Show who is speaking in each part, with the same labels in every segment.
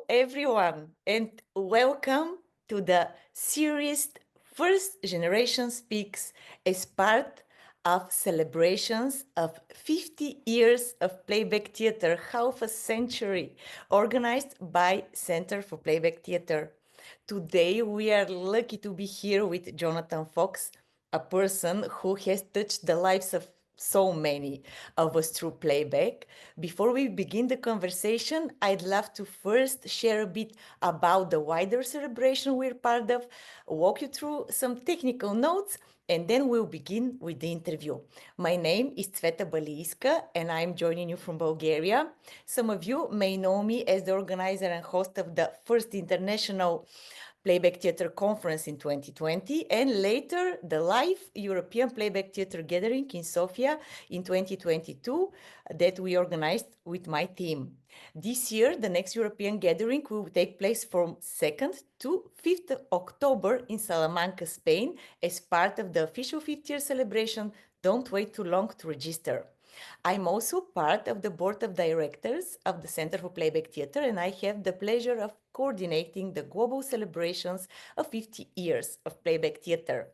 Speaker 1: Everyone, and welcome to the series First Generation Speaks as part of celebrations of 50 years of Playback Theatre, half a century, organized by Center for Playback Theatre. Today, we are lucky to be here with Jonathan Fox, a person who has touched the lives of so many of us through playback. Before we begin the conversation, I'd love to first share a bit about the wider celebration we're part of, walk you through some technical notes, and then we'll begin with the interview. My name is Tzveta Baliyska, and I'm joining you from Bulgaria. Some of you may know me as the organizer and host of the first international Playback Theatre Conference in 2020, and later the live European Playback Theatre Gathering in Sofia in 2022 that we organized with my team. This year, the next European gathering will take place from 2nd to 5th October in Salamanca, Spain, as part of the official 50-year celebration. Don't wait too long to register. I'm also part of the board of directors of the Center for Playback Theatre, and I have the pleasure of coordinating the global celebrations of 50 years of Playback Theatre.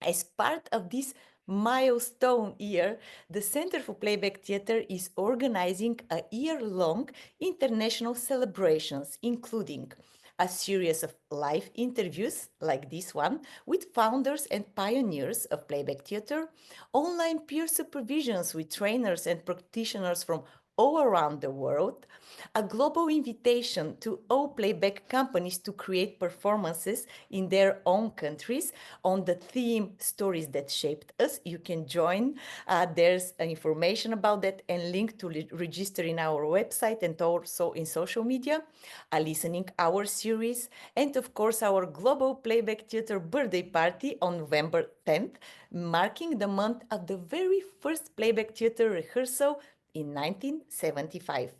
Speaker 1: As part of this milestone year, the Center for Playback Theatre is organizing a year-long international celebrations, including a series of live interviews like this one with founders and pioneers of playback theater, online peer supervisions with trainers and practitioners from all around the world, a global invitation to all playback companies to create performances in their own countries on the theme Stories That Shaped Us. You can join. There's information about that and link to register in our website and also in social media, a listening hour series, and of course our global playback theater birthday party on November 10th, marking the month of the very first playback theater rehearsal in 1975.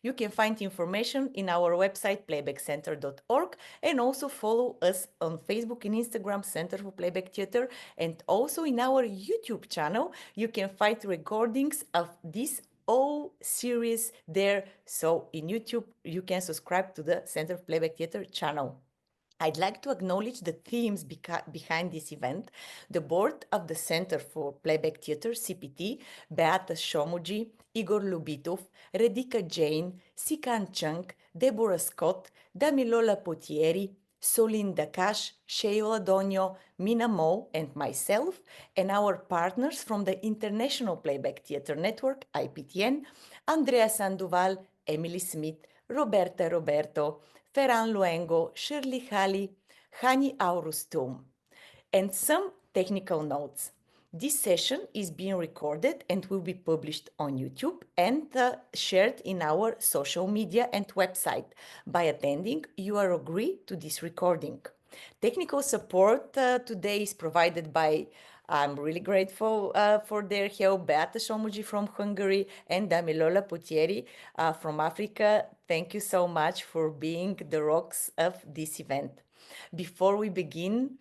Speaker 1: You can find information in our website playbackcenter.org and also follow us on Facebook and Instagram, Center for Playback Theatre, and also in our YouTube channel. You can find recordings of this whole series there. So in YouTube, you can subscribe to the Center for Playback Theatre channel. I'd like to acknowledge the themes behind this event. The board of the Center for Playback Theatre, CPT, Beata Shomuji, Igor Lubitov, Redika Jain, Sikan Chung, Deborah Scott, Damilola Potieri, Solin Dakash, Sheila Donio, Mina Mo, and myself, and our partners from the International Playback Theatre Network, IPTN, Andrea Sandoval, Emily Smith, Roberta Roberto, Ferran Luengo, Shirley Halley, Hani Aurustum. And some technical notes. This session is being recorded and will be published on YouTube and shared in our social media and website. By attending, you are agree to this recording. Technical support today is provided by, I'm really grateful for their help, Beata Shomuji from Hungary and Damilola Potieri from Africa. Thank you so much for being the rocks of this event. Before we begin,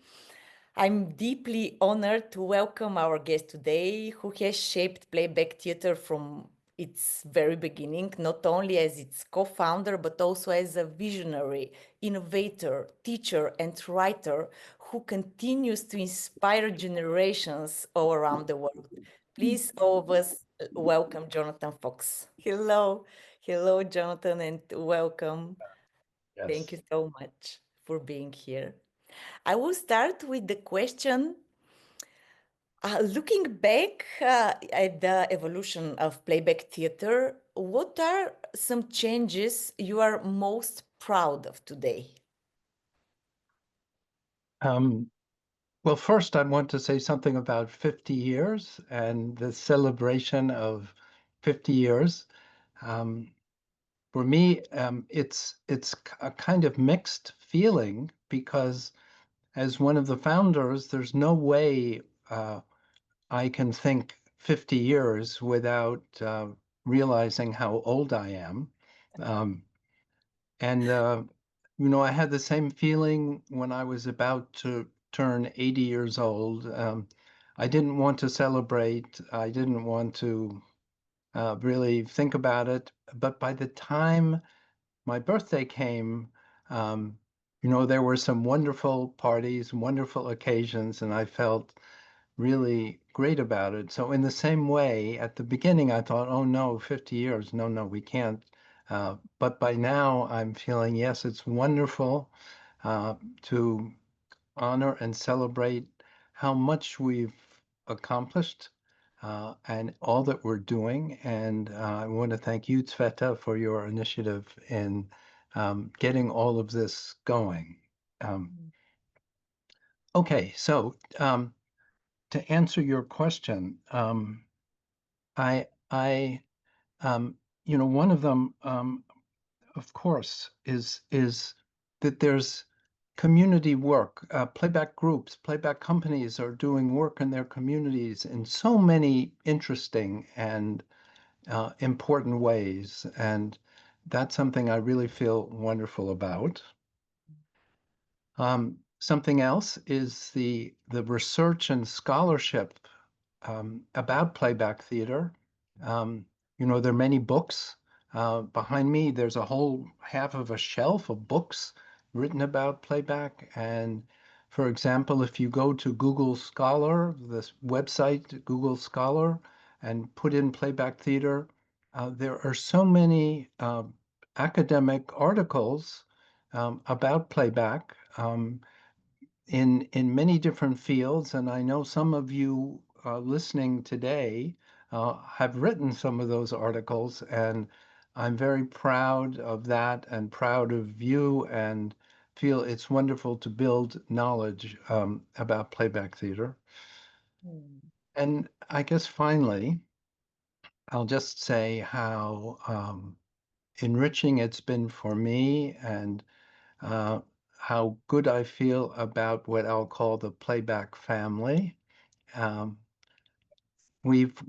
Speaker 1: I'm deeply honored to welcome our guest today, who has shaped Playback Theatre from its very beginning, not only as its co-founder, but also as a visionary, innovator, teacher, and writer who continues to inspire generations all around the world. Please, all of us, welcome Jonathan Fox. Hello, hello, Jonathan, and welcome. Thank
Speaker 2: Yes.
Speaker 1: you so much for being here. I will start with the question, looking back at the evolution of playback theater, what are some changes you are most proud of today?
Speaker 2: Um, well, first, I want to say something about 50 years and the celebration of 50 years. Um, for me, it's a kind of mixed feeling because as one of the founders, there's no way I can think 50 years without realizing how old I am. Um, And, I had the same feeling when I was about to turn 80 years old. I didn't want to celebrate. I didn't want to really think about it. But by the time my birthday came, um, there were some wonderful parties, wonderful occasions, and I felt really great about it. So in the same way, at the beginning, I thought, oh no, 50 years, no, no, we can't. But by now, I'm feeling, yes, it's wonderful to honor and celebrate how much we've accomplished and all that we're doing. And I want to thank you, Tzveta, for your initiative in getting all of this going. Um, okay, so to answer your question, I, um, one of them, of course, is that there's community work. Playback groups, playback companies are doing work in their communities in so many interesting and important ways, and that's something I really feel wonderful about. Something else is the research and scholarship about playback theater. Um, there are many books. Behind me, there's a whole half of a shelf of books written about playback. And for example, if you go to Google Scholar, this website, Google Scholar, and put in playback theater, there are so many academic articles about playback. In many different fields, and I know some of you listening today have written some of those articles, and I'm very proud of that and proud of you and feel it's wonderful to build knowledge about playback theater.
Speaker 1: Mm.
Speaker 2: And I guess finally, I'll just say how enriching it's been for me and uh, how good I feel about what I'll call the playback family. Um, we've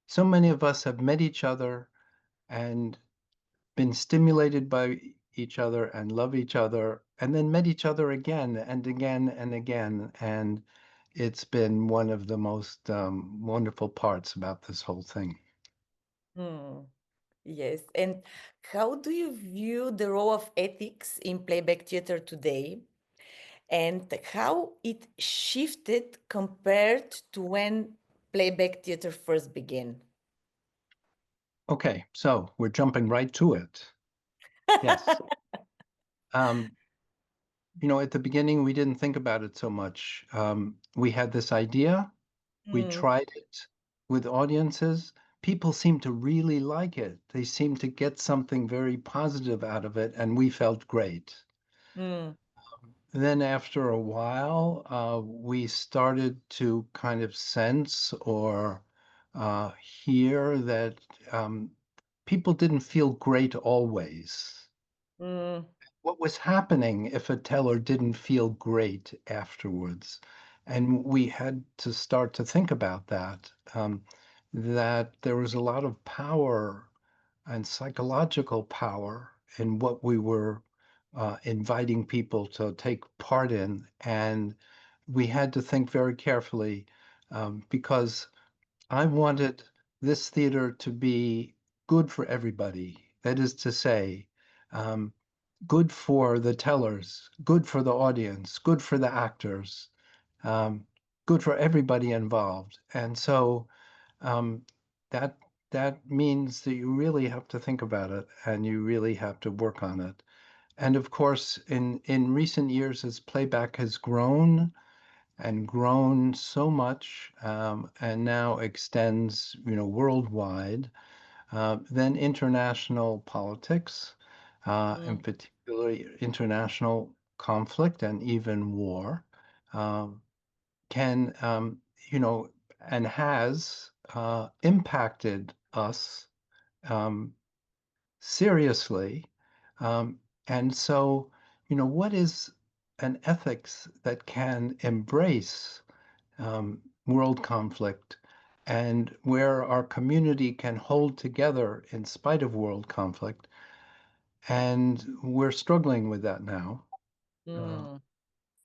Speaker 2: so many of us have met each other and been stimulated by each other and love each other and then met each other again and again and again. And it's been one of the most wonderful parts about this whole thing.
Speaker 1: Mm. Yes. And how do you view the role of ethics in playback theater today and how it shifted compared to when playback theater first began?
Speaker 2: Okay, so we're jumping right to it. Yes. Um, at the beginning, we didn't think about it so much. We had this idea, we
Speaker 1: Mm,
Speaker 2: tried it with audiences. People seemed to really like it. They seemed to get something very positive out of it, and we felt great.
Speaker 1: mm,
Speaker 2: Then, after a while, we started to kind of sense or hear that people didn't feel great always.
Speaker 1: mm,
Speaker 2: What was happening if a teller didn't feel great afterwards? And we had to start to think about that, that there was a lot of power and psychological power in what we were inviting people to take part in. And we had to think very carefully because I wanted this theater to be good for everybody. That is to say, um, good for the tellers, good for the audience, good for the actors, um, good for everybody involved. And so um, that that means that you really have to think about it and you really have to work on it. And of course, in recent years, as playback has grown and grown so much, and now extends, worldwide, then international politics, in
Speaker 1: mm,
Speaker 2: particular international conflict and even war, um, can, and has impacted us um, seriously. Um, and so, what is an ethics that can embrace world conflict and where our community can hold together in spite of world conflict? And we're struggling with that now. Uh,
Speaker 1: mm.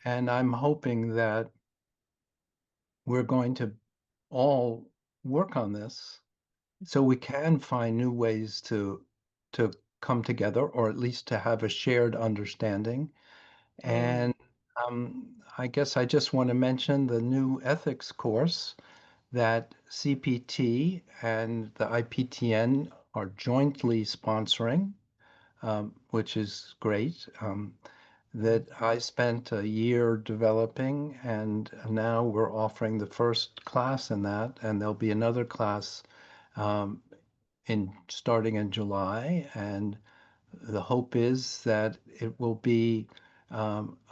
Speaker 2: and I'm hoping that we're going to all work on this so we can find new ways to come together, or at least to have a shared understanding.
Speaker 1: Mm,
Speaker 2: And I guess I just want to mention the new ethics course that CPT and the IPTN are jointly sponsoring, which is great. That I spent a year developing, and now we're offering the first class in that, and there'll be another class um, in starting in July, and the hope is that it will be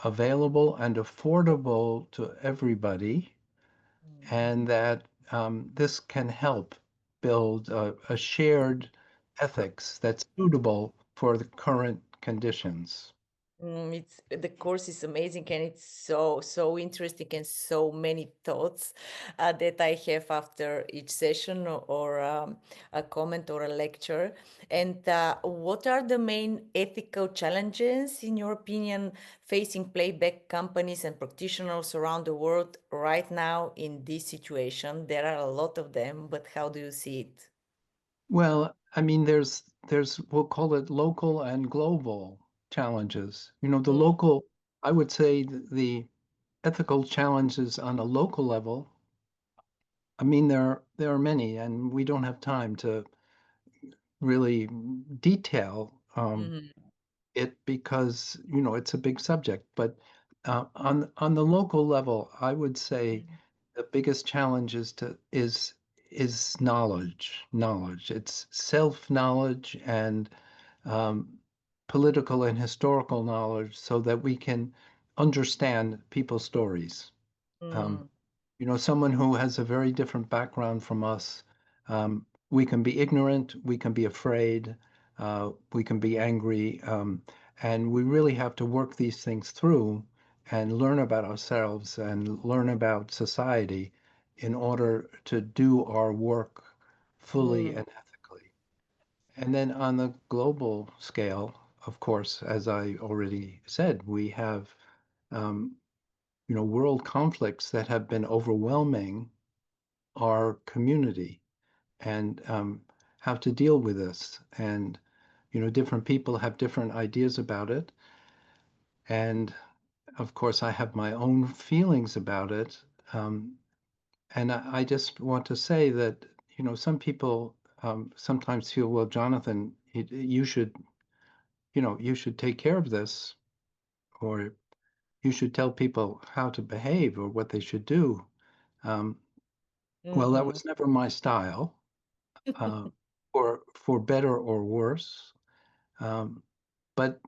Speaker 2: available and affordable to everybody,
Speaker 1: mm,
Speaker 2: and that this can help build a shared ethics that's suitable for the current conditions.
Speaker 1: it's the course is amazing and it's so interesting and so many thoughts that I have after each session or a comment or a lecture. And what are the main ethical challenges, in your opinion, facing playback companies and practitioners around the world right now in this situation? There are a lot of them, but how do you see it?
Speaker 2: Well, I mean, there's we'll call it local and global challenges. You know, the
Speaker 1: Mm,
Speaker 2: local, I would say the ethical challenges on a local level. I mean, there are many, and we don't have time to really detail
Speaker 1: mm,
Speaker 2: it because, you know, it's a big subject. But on the local level, I would say
Speaker 1: mm,
Speaker 2: the biggest challenge is knowledge. Knowledge. It's self-knowledge and um, political and historical knowledge so that we can understand people's stories. Um,
Speaker 1: mm,
Speaker 2: you know, someone who has a very different background from us, we can be ignorant, we can be afraid, we can be angry, and we really have to work these things through and learn about ourselves and learn about society in order to do our work fully
Speaker 1: mm,
Speaker 2: and ethically. And then on the global scale, of course, as I already said, we have um, you know, world conflicts that have been overwhelming our community and how to deal with this. And, you know, different people have different ideas about it. And of course, I have my own feelings about it. Um, and I just want to say that, you know, some people sometimes feel, well, Jonathan, you should, you know, you should take care of this, or you should tell people how to behave or what they should do. Um, Well, that
Speaker 1: mm,
Speaker 2: was never my style, uh, for better or worse. Um, but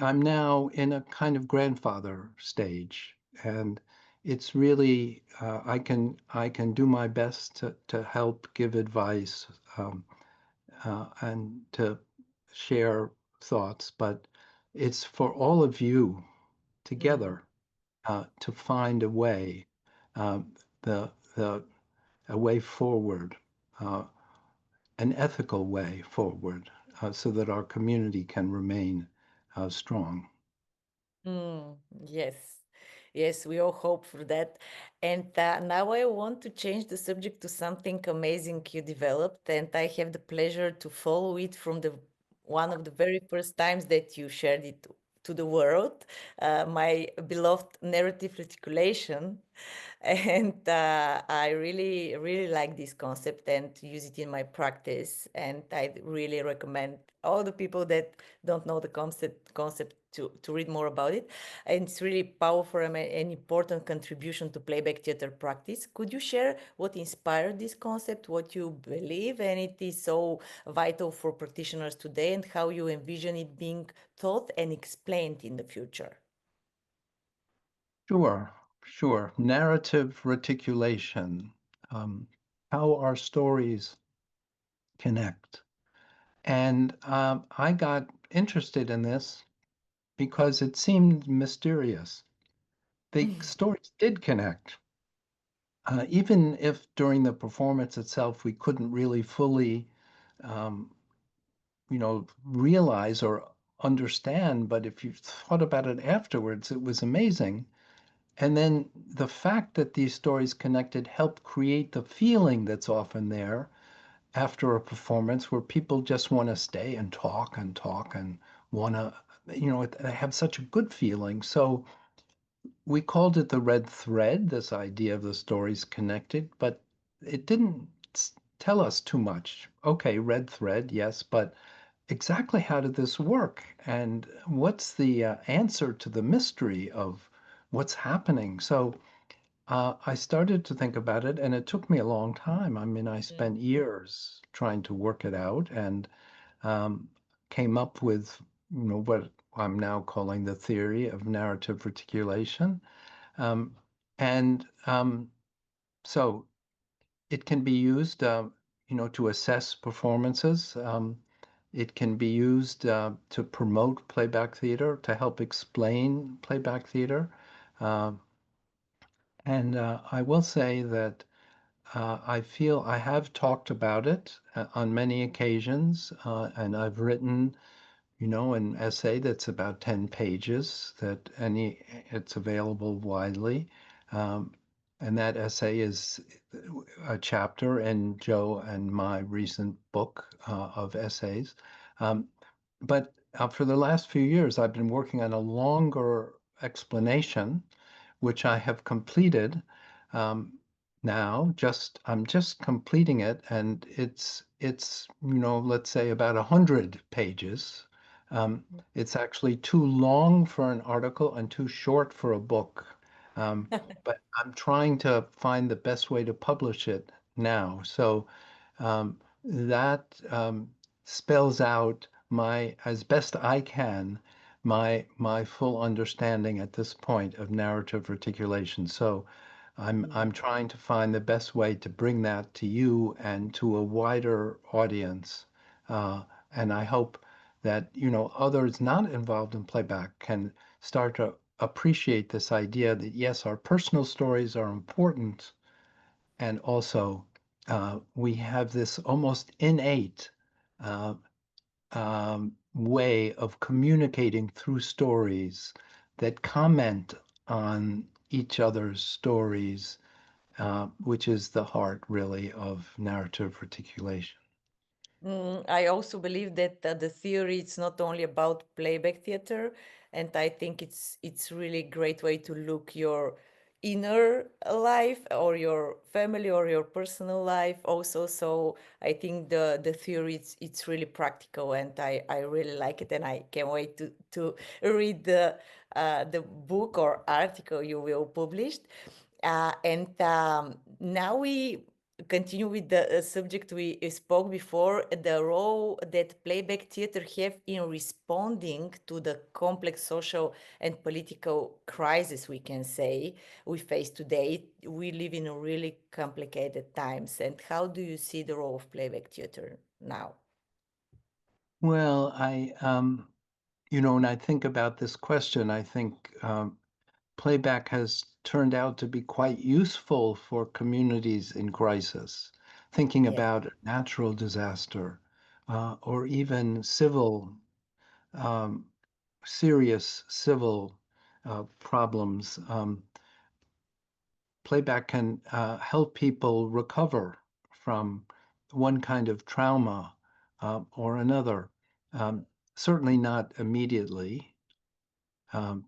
Speaker 2: I'm now in a kind of grandfather stage, and it's really I can do my best to help give advice and to share thoughts, but it's for all of you
Speaker 1: mm.
Speaker 2: together to find a way, the a way forward. Uh, an ethical way forward so that our community can remain strong.
Speaker 1: Yes, yes, we all hope for that. And now I want to change the subject to something amazing you developed, and I have the pleasure to follow it from the one of the very first times that you shared it to the world, my beloved narrative reticulation. And I really like this concept and use it in my practice. And I really recommend all the people that don't know the concept to read more about it. And it's really powerful and an important contribution to playback theater practice. Could you share what inspired this concept, what you believe, and it is so vital for practitioners today, and how you envision it being taught and explained in the future?
Speaker 2: Sure, sure. Narrative reticulation, um, how our stories connect. And I got interested in this because it seemed mysterious. The stories did connect. Even if during the performance itself we couldn't really fully um, you know, realize or understand, but if you thought about it afterwards, it was amazing. And then the fact that these stories connected helped create the feeling that's often there. after a performance where people just want to stay and talk and want to, they have such a good feeling. So we called it the red thread, this idea of the stories connected, but it didn't tell us too much. Okay, red thread, yes, but exactly how did this work? And what's the answer to the mystery of what's happening? So I started to think about it, and it took me a long time. I mean, I
Speaker 1: Mm,
Speaker 2: spent years trying to work it out and um, came up with, what I'm now calling the theory of narrative reticulation. Um, and so it can be used, to assess performances. It can be used to promote playback theater, to help explain playback theater. Uh, and I will say that I feel I have talked about it on many occasions, and I've written an essay that's about 10 pages it's available widely. Um, and that essay is a chapter in Joe and my recent book of essays. Um, but for the last few years, I've been working on a longer explanation, which I have completed. Um, now I'm just completing it, and it's let's say about 100 pages. It's actually too long for an article and too short for a book. But I'm trying to find the best way to publish it now. So that spells out as best I can, my full understanding at this point of narrative reticulation. So I'm
Speaker 1: mm,
Speaker 2: trying to find the best way to bring that to you and to a wider audience. Uh, and I hope that, others not involved in playback can start to appreciate this idea that yes, our personal stories are important, and also we have this almost innate uh, way of communicating through stories that comment on each other's stories, which is the heart, really, of narrative reticulation.
Speaker 1: I also believe that the theory it's not only about playback theater, and I think it's really great way to look your inner life or your family or your personal life also. So I think the theory it's really practical, and I really like it, and I can't wait to read the book or article you will publish. And now we continue with the subject we spoke before, the role that playback theater have in responding to the complex social and political crisis, we can say, we face today. We live in really complicated times. And how do you see the role of playback theater now?
Speaker 2: Well, when I think about this question, I think playback has turned out to be quite useful for communities in crisis, thinking
Speaker 1: Yes.
Speaker 2: about a natural disaster or even um, serious civil problems. Playback can help people recover from one kind of trauma or another. Um, Certainly not immediately.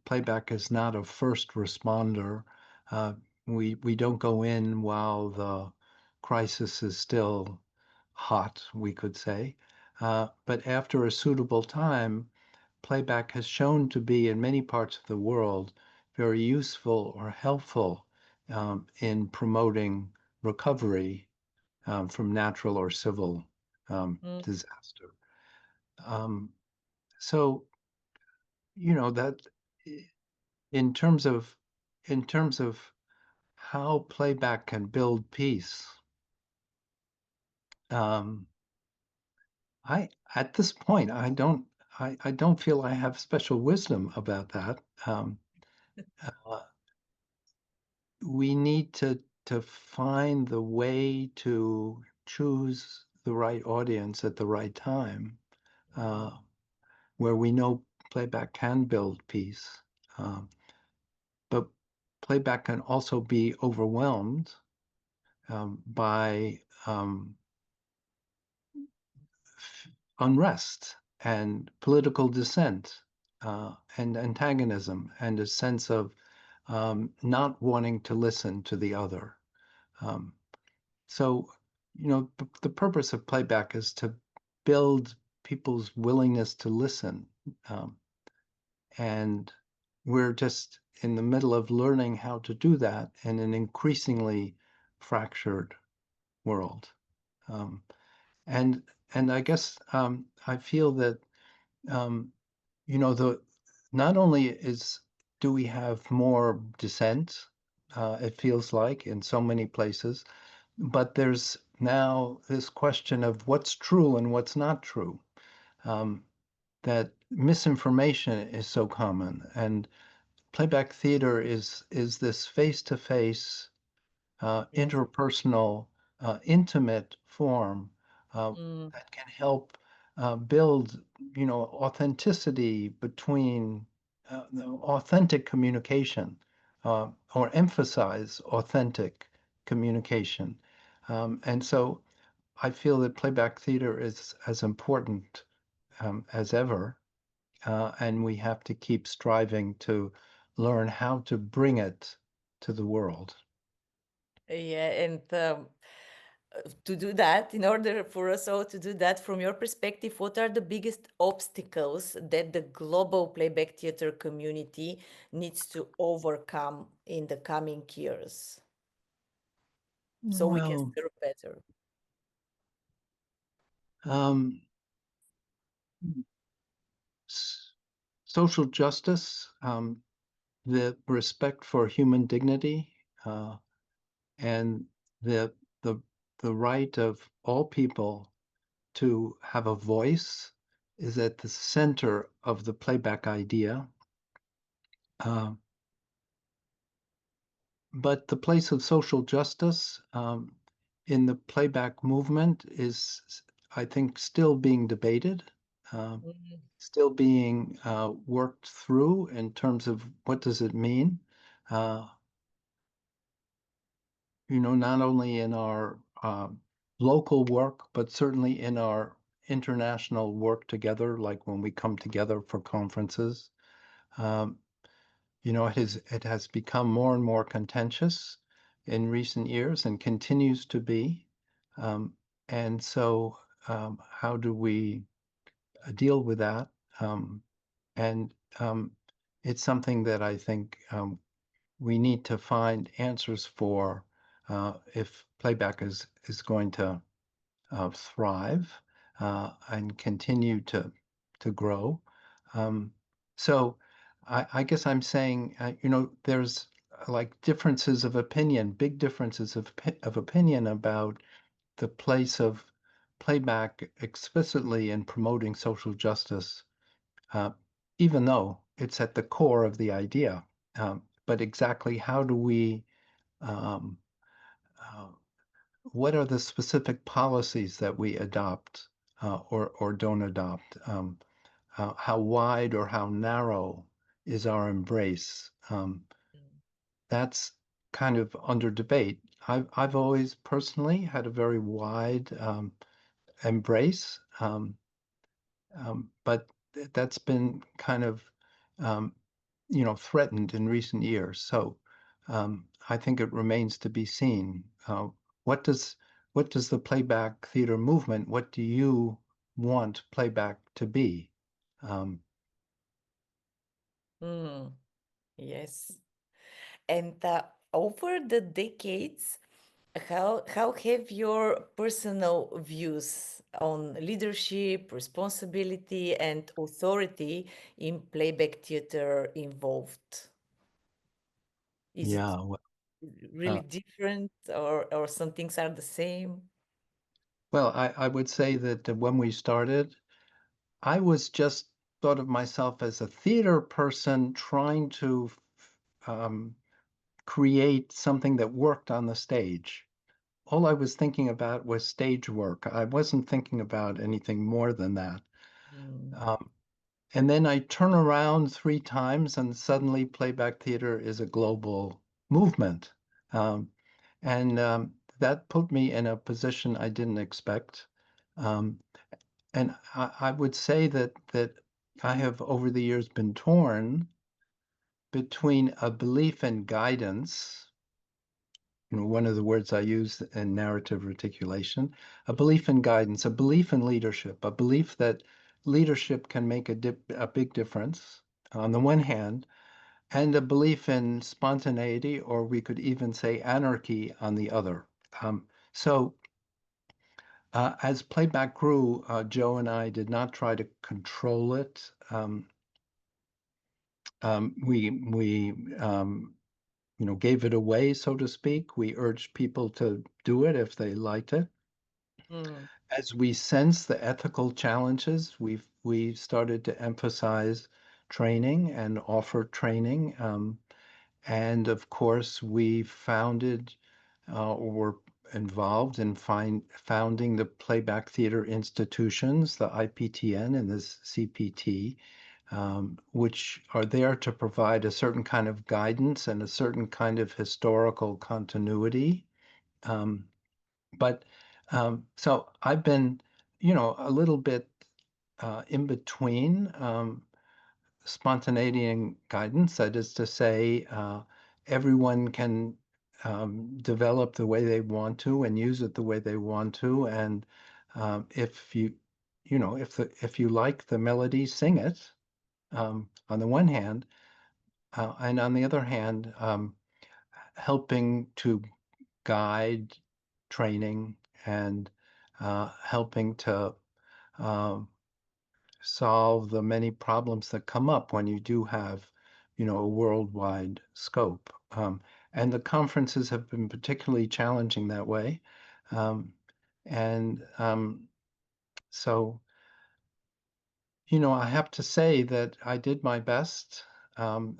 Speaker 2: Playback is not a first responder. Uh, we don't go in while the crisis is still hot, we could say. But after a suitable time, playback has shown to be in many parts of the world very useful or helpful in promoting recovery from natural or civil
Speaker 1: Mm,
Speaker 2: disaster. Um, so, that in terms of in terms of how playback can build peace, um, I at this point I don't feel I have special wisdom about that. Uh, we need to find the way to choose the right audience at the right time, uh, where we know playback can build peace, um, but playback can also be overwhelmed by unrest and political dissent and antagonism and a sense of not wanting to listen to the other. Um, so, the purpose of playback is to build people's willingness to listen. Um, and we're just in the middle of learning how to do that in an increasingly fractured world. Um, and and I guess I feel that um, the not only do we have more dissent, it feels like in so many places, but there's now this question of what's true and what's not true. Um, that misinformation is so common, and playback theater is this face-to-face,
Speaker 1: Yes.
Speaker 2: interpersonal, intimate form
Speaker 1: Mm,
Speaker 2: that can help build, authenticity between authentic communication, or emphasize authentic communication. And so I feel that playback theater is as important as ever, and we have to keep striving to learn how to bring it to the world.
Speaker 1: yeah, and to do that, in order for us all to do that, from your perspective, what are the biggest obstacles that the global playback theater community needs to overcome in the coming years so we can
Speaker 2: Well,
Speaker 1: serve better?
Speaker 2: um, s- social justice, the respect for human dignity, and the the the right of all people to have a voice is at the center of the playback idea. Uh, but the place of social justice in the playback movement is, I think, still being debated, uh,
Speaker 1: Mm,
Speaker 2: still being worked through in terms of what does it mean. Uh, not only in our local work, but certainly in our international work together, like when we come together for conferences. Um, it has become more and more contentious in recent years and continues to be. Um, and so, how do we deal with that? Um, and it's something that I think we need to find answers for if playback is going to thrive and continue to grow. Um, so I guess I'm saying, there's like differences of opinion, big differences of opinion about the place of playback explicitly in promoting social justice, uh, even though it's at the core of the idea. But exactly how do we um, uh, what are the specific policies that we adopt or don't adopt? How wide or how narrow is our embrace?
Speaker 1: mm,
Speaker 2: That's kind of under debate. I've always personally had a very wide embrace, but that's been kind of um, threatened in recent years. So I think it remains to be seen. What does what does the playback theater movement? What do you want playback to be? Um,
Speaker 1: mm, yes. And over the decades, how have your personal views on leadership, responsibility, and authority in playback theater evolved? Is it
Speaker 2: yeah.
Speaker 1: really different, or some things are the same?
Speaker 2: Well, I would say that when we started, I was just thought of myself as a theater person trying to um, create something that worked on the stage. All I was thinking about was stage work. I wasn't thinking about anything more than that.
Speaker 1: Mm,
Speaker 2: Um, and then I turn around three times, and suddenly playback theater is a global movement. Um, and that put me in a position I didn't expect. Um, and I would say that I have over the years been torn between a belief in guidance, one of the words I use in narrative reticulation, a belief in guidance, a belief in leadership, a belief that leadership can make a big difference on the one hand, and a belief in spontaneity, or we could even say anarchy, on the other. So as playback grew, Joe and I did not try to control it. We gave it away, so to speak. We urged people to do it if they liked it.
Speaker 1: Mm.
Speaker 2: As we sense the ethical challenges, we started to emphasize training and offer training. And of course, we founded or were involved in founding the Playback Theatre institutions, the IPTN and the CPT, which are there to provide a certain kind of guidance and a certain kind of historical continuity. Um, so I've been, a little bit in between spontaneity and guidance. That is to say, everyone can develop the way they want to and use it the way they want to. And if if you like the melody, sing it. On the one hand, and on the other hand, helping to guide training and helping to uh, solve the many problems that come up when you do have, a worldwide scope. And the conferences have been particularly challenging that way. Um, and so, I have to say that I did my best. Um,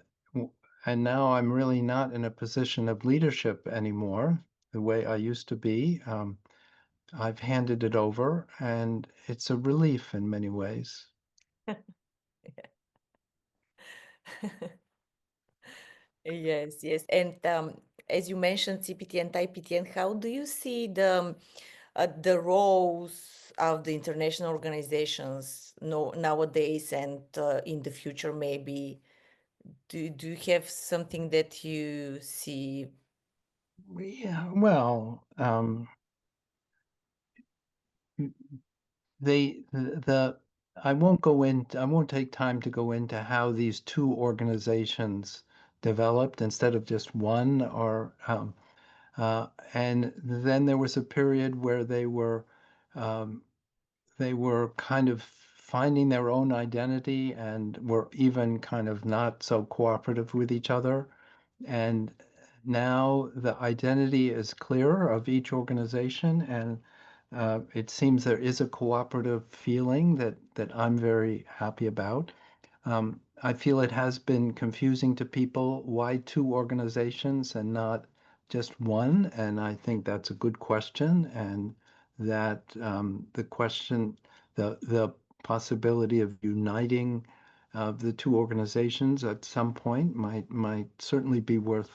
Speaker 2: and now I'm really not in a position of leadership anymore, the way I used to be. I've handed it over, and it's a relief in many ways.
Speaker 1: Yes, yes. And as you mentioned, CPT and IPT, how do you see the roles of the international organizations no, nowadays and in the future maybe? Do you have something that you see?
Speaker 2: Yeah, well, the I won't take time to go into how these two organizations developed instead of just one, or and then there was a period where um, they were kind of finding their own identity and were even kind of not so cooperative with each other. And now the identity is clearer of each organization, and it seems there is a cooperative feeling that I'm very happy about. I feel it has been confusing to people. Why two organizations and not just one? And I think that's a good question, and that the question, the possibility of uniting the two organizations at some point might certainly be worth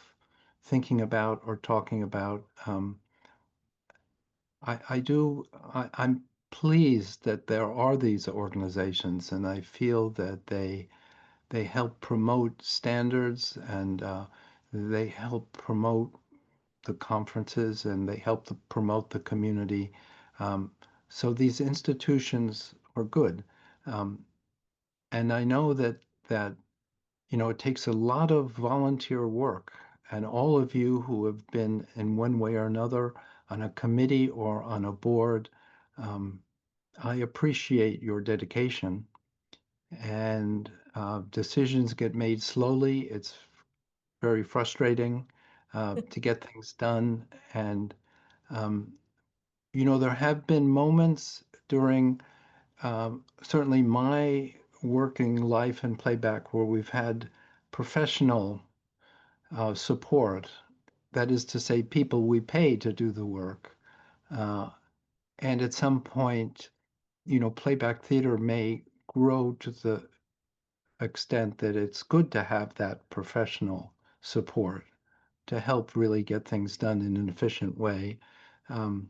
Speaker 2: thinking about or talking about. I'm pleased that there are these organizations, and I feel that they help promote standards, and they help promote the conferences, and they help to promote the community. Um, so these institutions are good. Um, and I know that it takes a lot of volunteer work, and all of you who have been in one way or another on a committee or on a board, um, I appreciate your dedication. And decisions get made slowly. It's very frustrating to get things done. And, um, there have been moments during certainly my working life in playback where we've had professional support. That is to say, people we pay to do the work. Uh, and at some point, playback theater may grow to the extent that it's good to have that professional support to help really get things done in an efficient way. Um,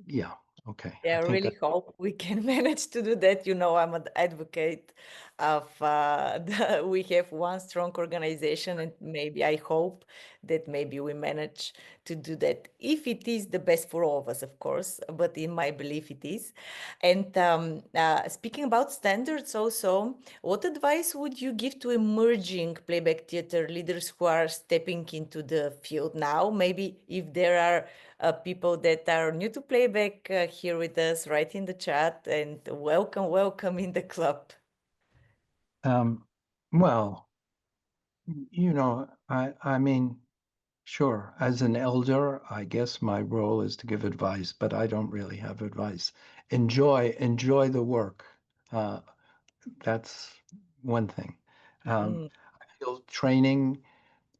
Speaker 2: yeah. Okay,
Speaker 1: Yeah,
Speaker 2: I
Speaker 1: I
Speaker 2: think
Speaker 1: really
Speaker 2: that
Speaker 1: hope we can manage to do that. You know, I'm an advocate of we have one strong organization, and maybe I hope that maybe we manage to do that. If it is the best for all of us, of course, but in my belief, it is. And speaking about standards, also, what advice would you give to emerging playback theater leaders who are stepping into the field now? Maybe if there are people that are new to playback here with us, write in the chat and welcome, welcome in the club.
Speaker 2: um, well, I mean, sure, as an elder, I guess my role is to give advice, but I don't really have advice. Enjoy the work. Uh, that's one thing.
Speaker 1: Mm,
Speaker 2: I feel training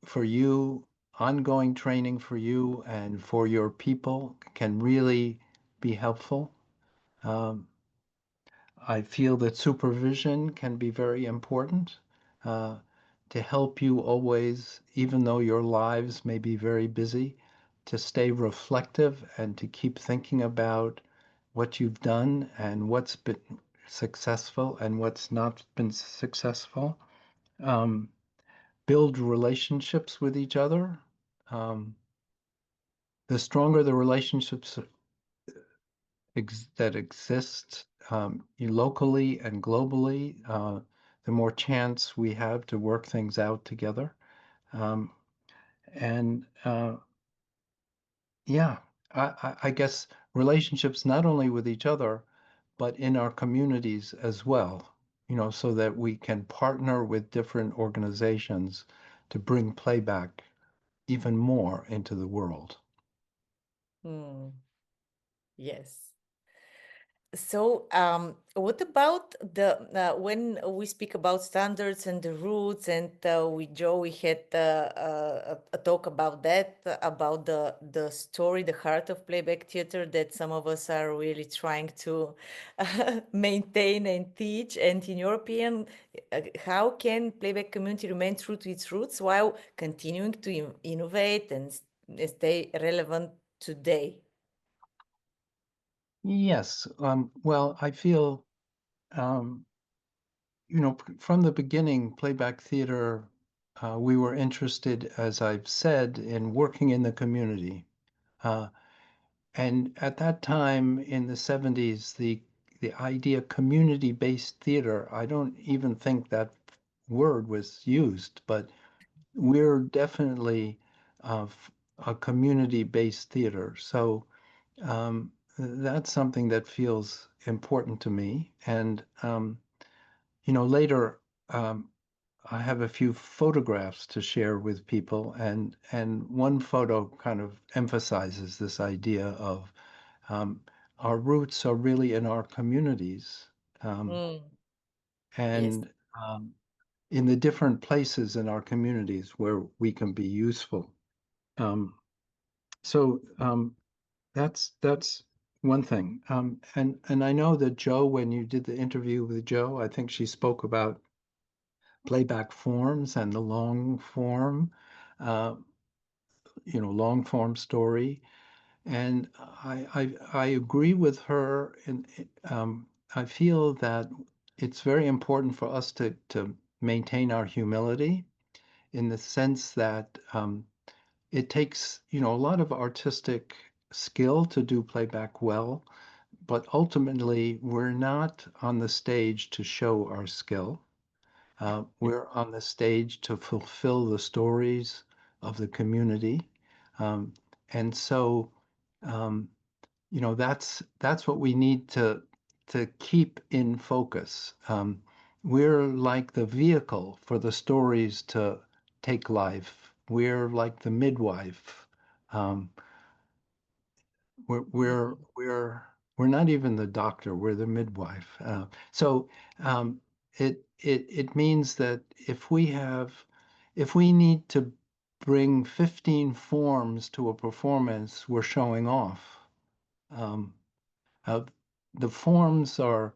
Speaker 2: for you, ongoing training for you and for your people can really be helpful. Um, I feel that supervision can be very important uh, to help you always, even though your lives may be very busy, to stay reflective and to keep thinking about what you've done and what's been successful and what's not been successful. Um, Build relationships with each other. Um, the stronger the relationships that exist locally and globally, the more chance we have to work things out together. Um, and yeah, I guess relationships not only with each other, but in our communities as well, so that we can partner with different organizations to bring playback even more into the world.
Speaker 1: mm, yes. So, what about the when we speak about standards and the roots, and with Joe, we had a talk about that, about the story, the heart of playback theater that some of us are really trying to maintain and teach. And in your opinion, how can playback community remain true to its roots while continuing to innovate and stay relevant today?
Speaker 2: Yes, well, I feel um, from the beginning, Playback Theater, we were interested, as I've said, in working in the community. Uh, and at that time in the 70s, the idea community-based theater, I don't even think that word was used, but we're definitely uh, a community-based theater. So that's something that feels important to me. And later, um, I have a few photographs to share with people, and one photo kind of emphasizes this idea of um, our roots are really in our communities, um,
Speaker 1: Mm, yes.
Speaker 2: and in the different places in our communities where we can be useful. Um, so that's one thing. And I know that Joe, when you did the interview with Joe, I think she spoke about playback forms and the long form, uh, long form story. And I agree with her. And I feel that it's very important for us to maintain our humility in the sense that it takes, a lot of artistic skill to do playback well, but ultimately we're not on the stage to show our skill. We're on the stage to fulfill the stories of the community. Um, and so, um, that's what we need to keep in focus. We're like the vehicle for the stories to take life. We're like the midwife. Um, we're we're
Speaker 1: Mm,
Speaker 2: we're we're not even the doctor. We're the midwife. So it means that if we need to bring 15 forms to a performance, we're showing off. Um, uh, the forms are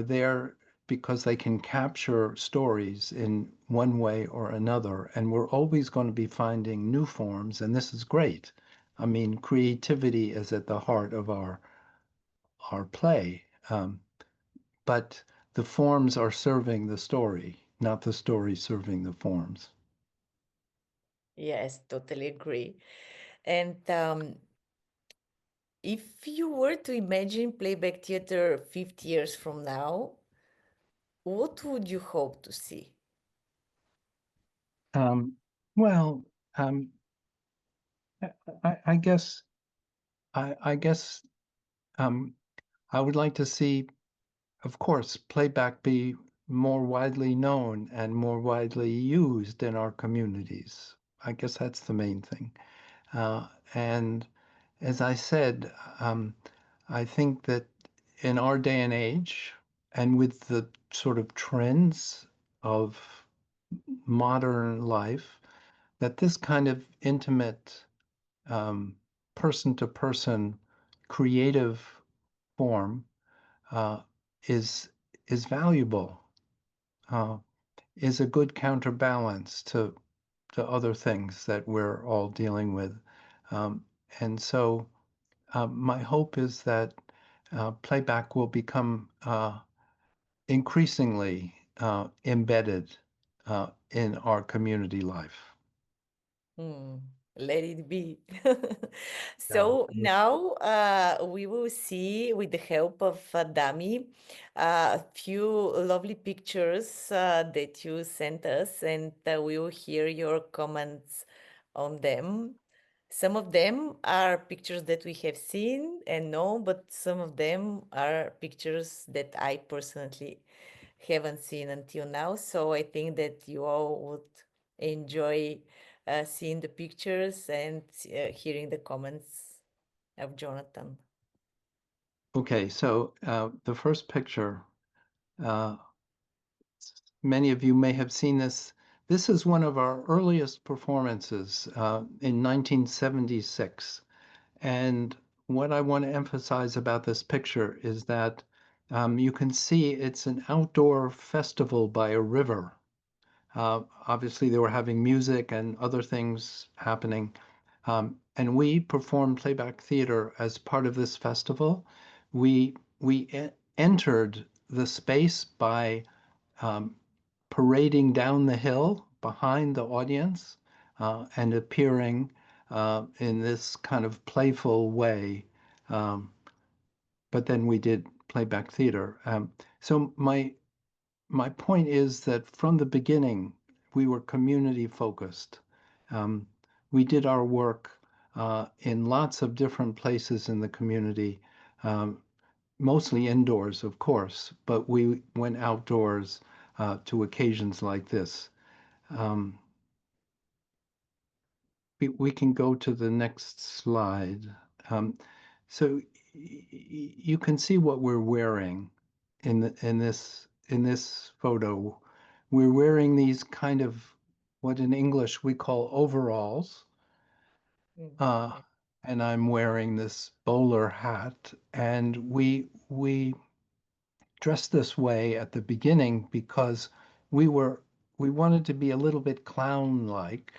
Speaker 2: there because they can capture stories in one way or another, and we're always going to be finding new forms, and this is great. I mean, creativity is at the heart of our our play. But the forms are serving the story, not the story serving the forms.
Speaker 1: Yes, totally agree. And if you were to imagine playback theater 50 years from now, what would you hope to see?
Speaker 2: Um, well, um, I guess I guess um, I would like to see, of course, playback be more widely known and more widely used in our communities. I guess that's the main thing. And as I said, I think that in our day and age, and with the sort of trends of modern life, that this kind of intimate, person to person creative form uh, is is valuable, uh, is a good counterbalance to other things that we're all dealing with. Um, and so my hope is that playback will become increasingly embedded in our community life.
Speaker 1: Hmm, let it be.
Speaker 2: Yeah.
Speaker 1: So now we will see, with the help of Dami, a few lovely pictures that you sent us, and we will hear your comments on them. Some of them are pictures that we have seen and know, but some of them are pictures that I personally haven't seen until now. So I think that you all would enjoy seeing the pictures and hearing the comments of Jonathan.
Speaker 2: Okay, so the first picture, uh, many of you may have seen this. This is one of our earliest performances in 1976. And what I want to emphasize about this picture is that you can see it's an outdoor festival by a river. Obviously, they were having music and other things happening. And we performed playback theater as part of this festival. We entered the space by um, parading down the hill behind the audience and appearing in this kind of playful way. Um, but then we did playback theater. So my point is that from the beginning, we were community focused. Um, we did our work in lots of different places in the community, um, mostly indoors, of course, but we went outdoors to occasions like this. Um, we can go to the next slide. Um, so you can see what we're wearing in this photo. We're wearing these kind of what in English we call overalls,
Speaker 1: Mm.
Speaker 2: uh, and I'm wearing this bowler hat. And we dressed this way at the beginning because we were we wanted to be a little bit clown-like.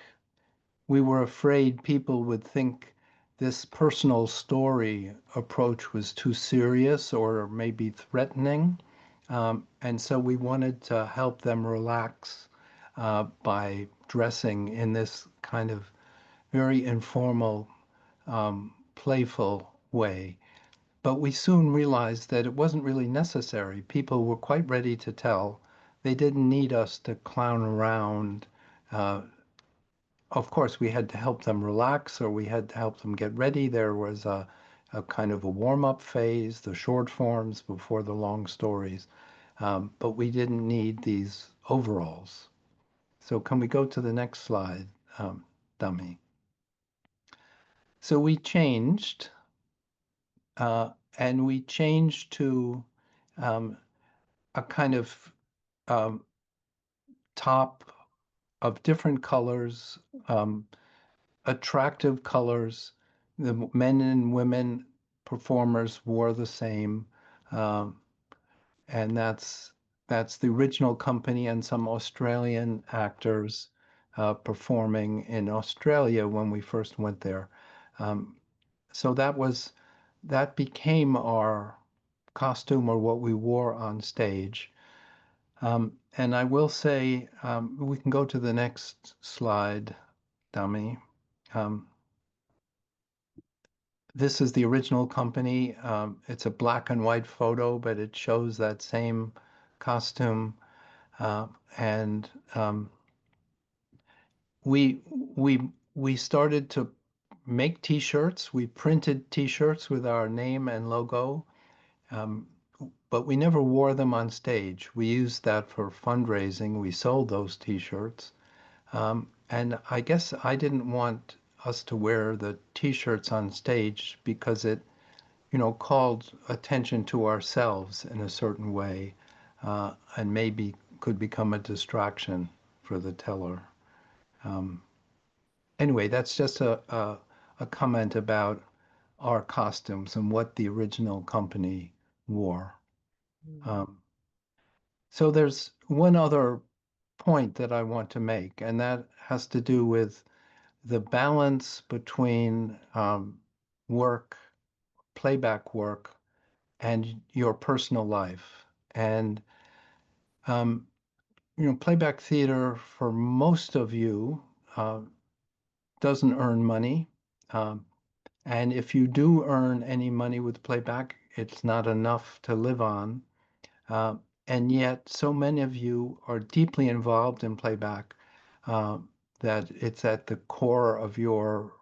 Speaker 2: We were afraid people would think this personal story approach was too serious or maybe threatening. And so we wanted to help them relax by dressing in this kind of very informal, playful way. But we soon realized that it wasn't really necessary. People were quite ready to tell. They didn't need us to clown around. Uh, of course, we had to help them relax or we had to help them get ready. There was a kind of a warm-up phase, the short forms before the long stories. But we didn't need these overalls. So can we go to the next slide, dummy? So we changed, and we changed to um, a kind of um, top of different colors, um, attractive colors. The men and women performers wore the same, um, and that's the original company and some Australian actors performing in Australia when we first went there. Um, so that became our costume or what we wore on stage. And I will say, we can go to the next slide, dummy. Um, this is the original company. It's a black and white photo, but it shows that same costume. And we we started to make T-shirts. We printed T-shirts with our name and logo, um, but we never wore them on stage. We used that for fundraising. We sold those T-shirts, and I guess I didn't want us to wear the T-shirts on stage because it, called attention to ourselves in a certain way, and maybe could become a distraction for the teller. Um, anyway, that's just a comment about our costumes and what the original company wore.
Speaker 1: Mm.
Speaker 2: Um, so there's one other point that I want to make, and that has to do with the balance between work, playback work, and your personal life. And um, playback theater for most of you uh, doesn't earn money. Um, And if you do earn any money with playback, it's not enough to live on. Uh, and yet, so many of you are deeply involved in playback uh, that it's at the core of your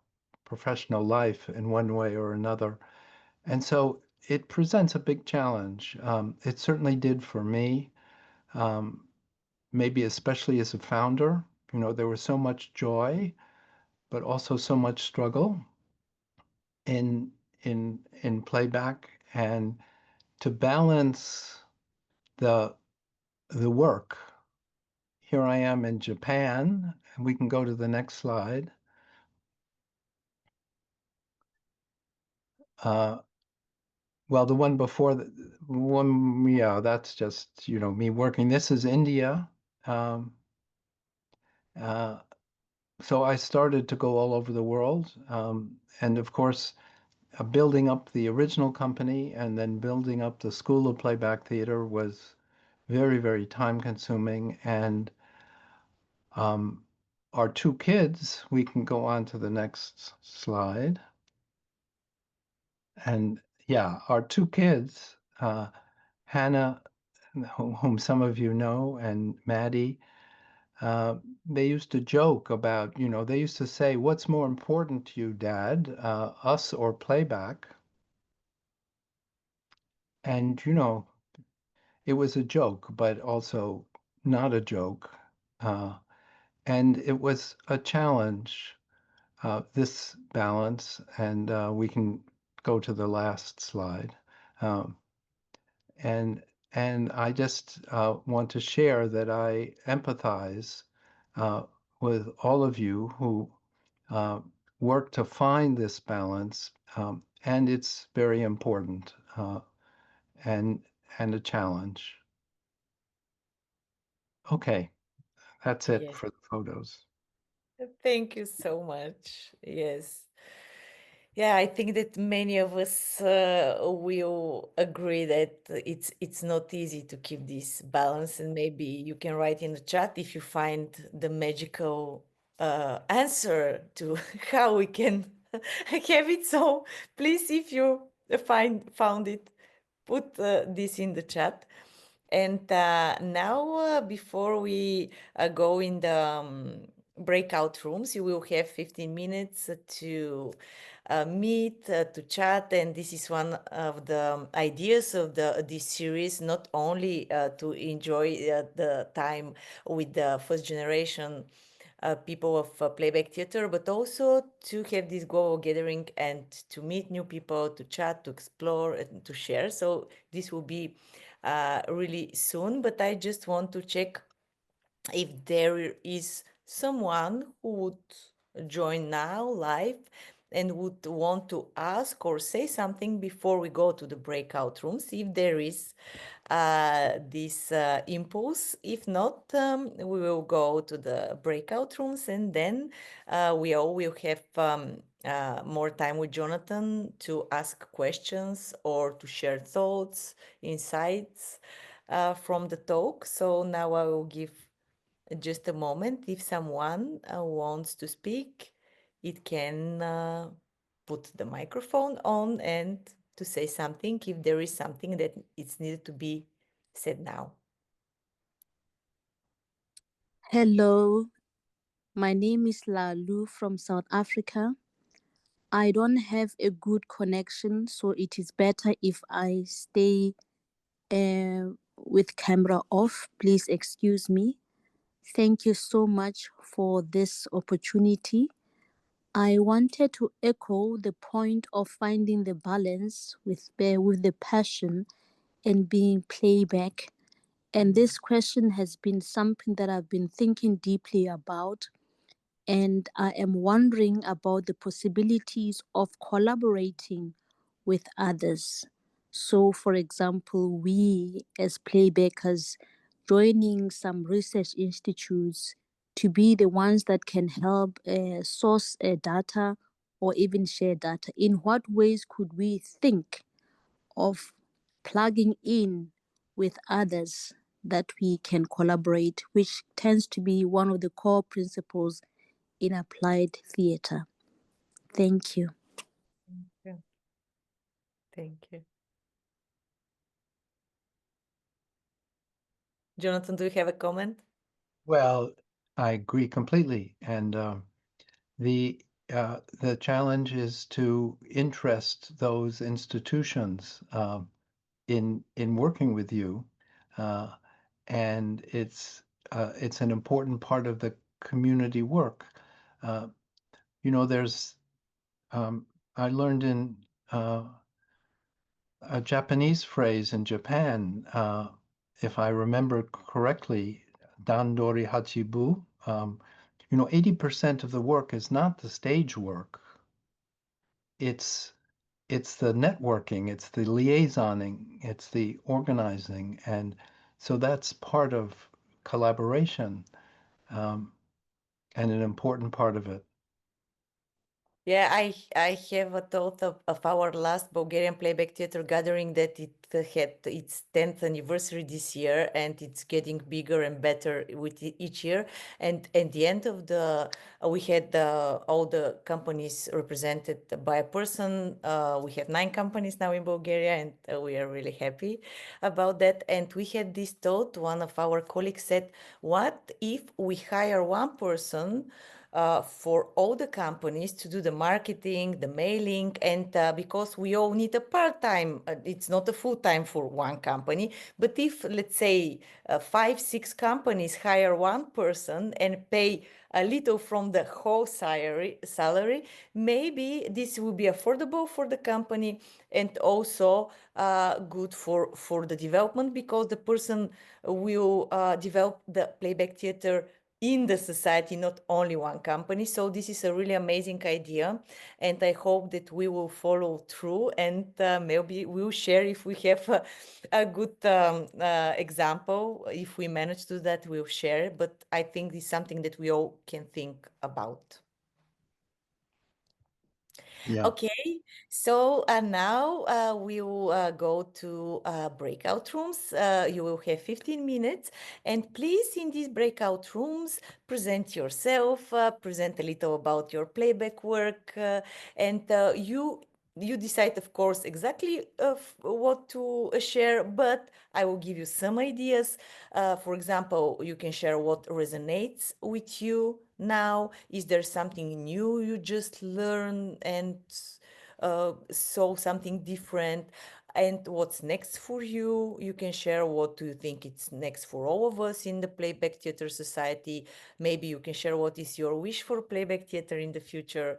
Speaker 2: professional life in one way or another. And so it presents a big challenge. It certainly did for me, um, maybe especially as a founder. There was so much joy, but also so much struggle in in playback, and to balance the the work. Here I am in Japan, and we can go to the next slide. Uh, well, the one before the one, yeah, that's just me working. This is India. Um, uh, so I started to go all over the world, and of course, building up the original company and then building up the School of Playback Theater was very, very time consuming. And um, our two kids, we can go on to the next slide. And yeah, our two kids, Hannah, whom some of you know, and Maddie, uh, they used to joke about, they used to say, "What's more important to you, Dad, us or playback?" And, it was a joke, but also not a joke. Uh, and it was a challenge, this balance. And we can go to the last slide. Um, and and I just want to share that I empathize uh, with all of you who uh, work to find this balance, and it's very important, and a challenge. Okay, that's it
Speaker 1: Yes.
Speaker 2: for the photos.
Speaker 1: Thank you so much. Yes. Yeah, I think that many of us will agree that it's not easy to keep this balance, and maybe you can write in the chat if you find the magical answer to how we can have it. So please, if you found it, put this in the chat. And now, before we go in the breakout rooms, you will have 15 minutes to meet, to chat. And this is one of the ideas of this series, not only to enjoy the time with the first generation people of Playback Theatre, but also to have this global gathering and to meet new people, to chat, to explore, and to share. So this will be really soon, but I just want to check if there is someone who would join now live and would want to ask or say something before we go to the breakout rooms, if there is this impulse. If not, we will go to the breakout rooms, and then we all will have more time with Jonathan to ask questions or to share thoughts, insights from the talk. So now I will give just a moment. If someone wants to speak, it can put the microphone on and to say something if there is something that it's needed to be said now.
Speaker 3: Hello, my name is Lalu from South Africa. I don't have a good connection, so it is better if I stay with camera off. Please excuse me. Thank you so much for this opportunity. I wanted to echo the point of finding the balance with the passion and being playback. And this question has been something that I've been thinking deeply about. And I am wondering about the possibilities of collaborating with others. So, for example, we as playbackers joining some research institutes to be the ones that can help source data or even share data. In what ways could we think of plugging in with others that we can collaborate, which tends to be one of the core principles in applied theatre? Thank you.
Speaker 1: Yeah. Thank you. Jonathan, do you have a comment?
Speaker 2: Well, I agree completely. And the challenge is to interest those institutions in working with you, uh, and it's an important part of the community work. Uh, there's I learned in a Japanese phrase in Japan, if I remember correctly, dandori hachibu. 80% of the work is not the stage work. It's the networking, it's the liaisoning, it's the organizing, and so that's part of collaboration, and an important part of it.
Speaker 1: Yeah, I have a thought of our last Bulgarian Playback Theatre gathering that it had its 10th anniversary this year, and it's getting bigger and better with each year. And at the end of the, we had all the companies represented by a person. We have 9 companies now in Bulgaria, and we are really happy about that. And we had this thought. One of our colleagues said, "What if we hire one person?" For all the companies to do the marketing, the mailing, and because we all need a part-time, it's not a full-time for one company, but if, let's say, 5, 6 companies hire one person and pay a little from the whole salary, maybe this will be affordable for the company and also good for the development, because the person will develop the playback theater in the society, not only one company. So this is a really amazing idea, and I hope that we will follow through, and maybe we'll share if we have a good example. If we manage to do that, we'll share, but I think this is something that we all can think about.
Speaker 2: Yeah.
Speaker 1: Okay, so now we will go to breakout rooms. You will have 15 minutes, and please, in these breakout rooms, present yourself, present a little about your playback work, and you decide, of course, exactly what to share, but I will give you some ideas. For example, you can share what resonates with you now. Is there something new you just learned and saw something different? And what's next for you? You can share what do you think it's next for all of us in the Playback Theatre Society. Maybe you can share what is your wish for Playback Theatre in the future,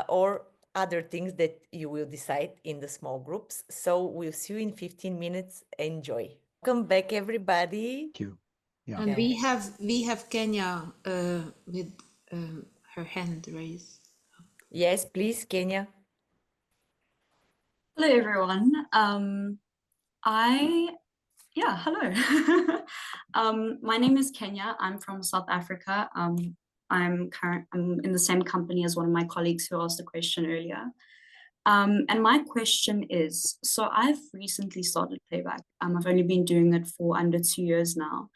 Speaker 1: or other things that you will decide in the small groups. So we'll see you in 15 minutes. Enjoy. Welcome back, everybody.
Speaker 2: Thank you. Yeah.
Speaker 4: And we have Kenya with her hand raised.
Speaker 1: Yes, please, Kenya.
Speaker 5: Hello, everyone. Hello. My name is Kenya. I'm from South Africa. I'm in the same company as one of my colleagues who asked the question earlier. And my question is, so I've recently started Playback. I've only been doing it for under 2 years now.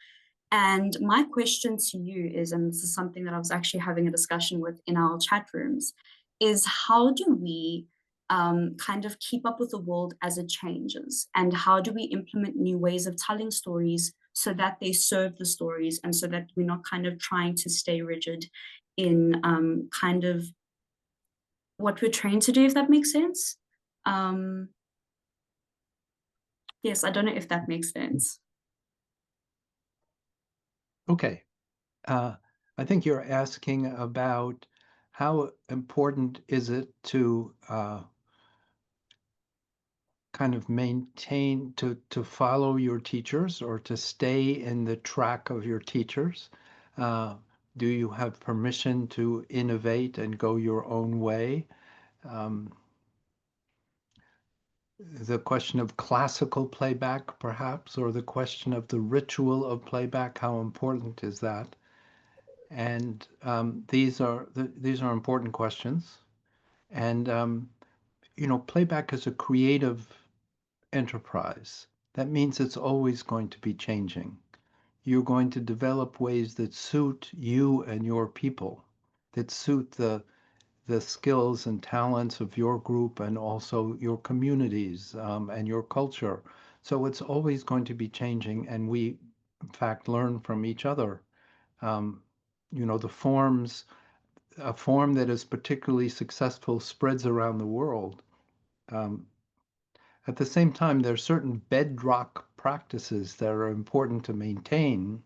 Speaker 5: And my question to you is, and this is something that I was actually having a discussion with in our chat rooms, is how do we kind of keep up with the world as it changes? And how do we implement new ways of telling stories so that they serve the stories and so that we're not kind of trying to stay rigid in kind of what we're trained to do, if that makes sense? Yes, I don't know if that makes sense.
Speaker 2: Okay. I think you're asking about how important is it to kind of maintain, to follow your teachers or to stay in the track of your teachers? Do you have permission to innovate and go your own way? The question of classical playback, perhaps, or the question of the ritual of playback, how important is that? And these are important questions. And playback is a creative enterprise. That means it's always going to be changing. You're going to develop ways that suit you and your people, that suit the skills and talents of your group and also your communities and your culture. So it's always going to be changing, and we, in fact, learn from each other. The forms, a form that is particularly successful spreads around the world. At the same time, there are certain bedrock practices that are important to maintain,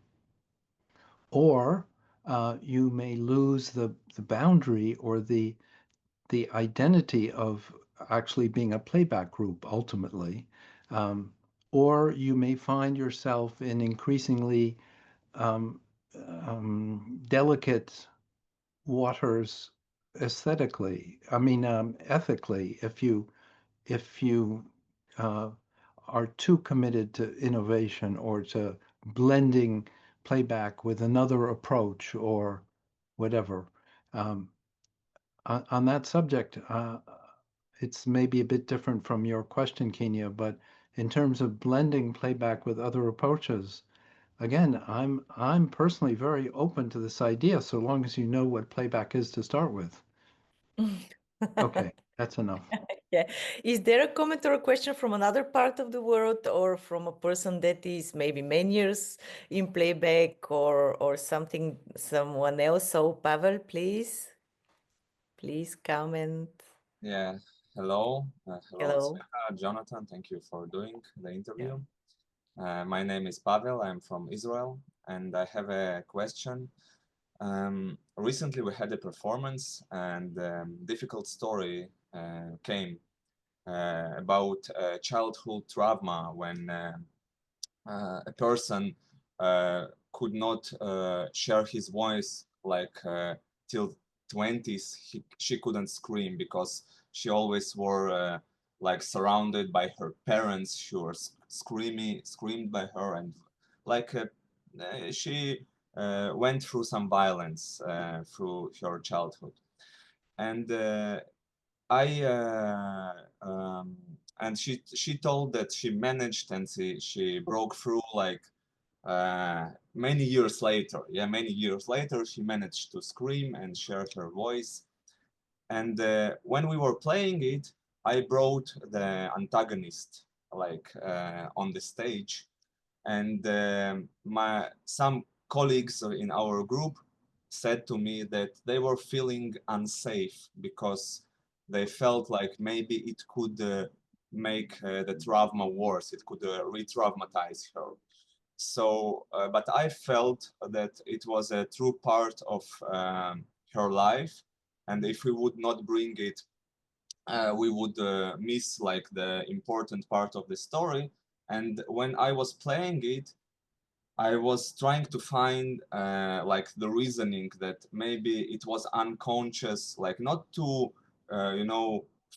Speaker 2: or you may lose the boundary or the identity of actually being a playback group ultimately, or you may find yourself in increasingly delicate waters aesthetically. I mean, ethically, if you are too committed to innovation or to blending playback with another approach or whatever. On that subject, it's maybe a bit different from your question, Kenya, but in terms of blending playback with other approaches, again, I'm personally very open to this idea, so long as you know what playback is to start with. Okay, that's enough.
Speaker 1: Yeah. Is there a comment or a question from another part of the world, or from a person that is maybe many years in playback, or something, someone else? So Pavel, please comment.
Speaker 6: Yeah, hello. Hello,
Speaker 1: Hello.
Speaker 6: Tzveta, Jonathan. Thank you for doing the
Speaker 1: Yeah.
Speaker 6: interview. My name is Pavel. I'm from Israel, and I have a question. Recently, we had a performance, and difficult story came about childhood trauma when a person could not share his voice like till 20s. She couldn't scream because she always were like surrounded by her parents. She was screamed by her, and like she went through some violence through her childhood. And and she told that she managed, and she broke through like many years later. Yeah, many years later, she managed to scream and share her voice. And when we were playing it, I brought the antagonist like on the stage, and some colleagues in our group said to me that they were feeling unsafe because they felt like maybe it could make the trauma worse. It could re-traumatize her. So, but I felt that it was a true part of her life, and if we would not bring it, we would miss like the important part of the story. And when I was playing it, I was trying to find like the reasoning that maybe it was unconscious, like not to,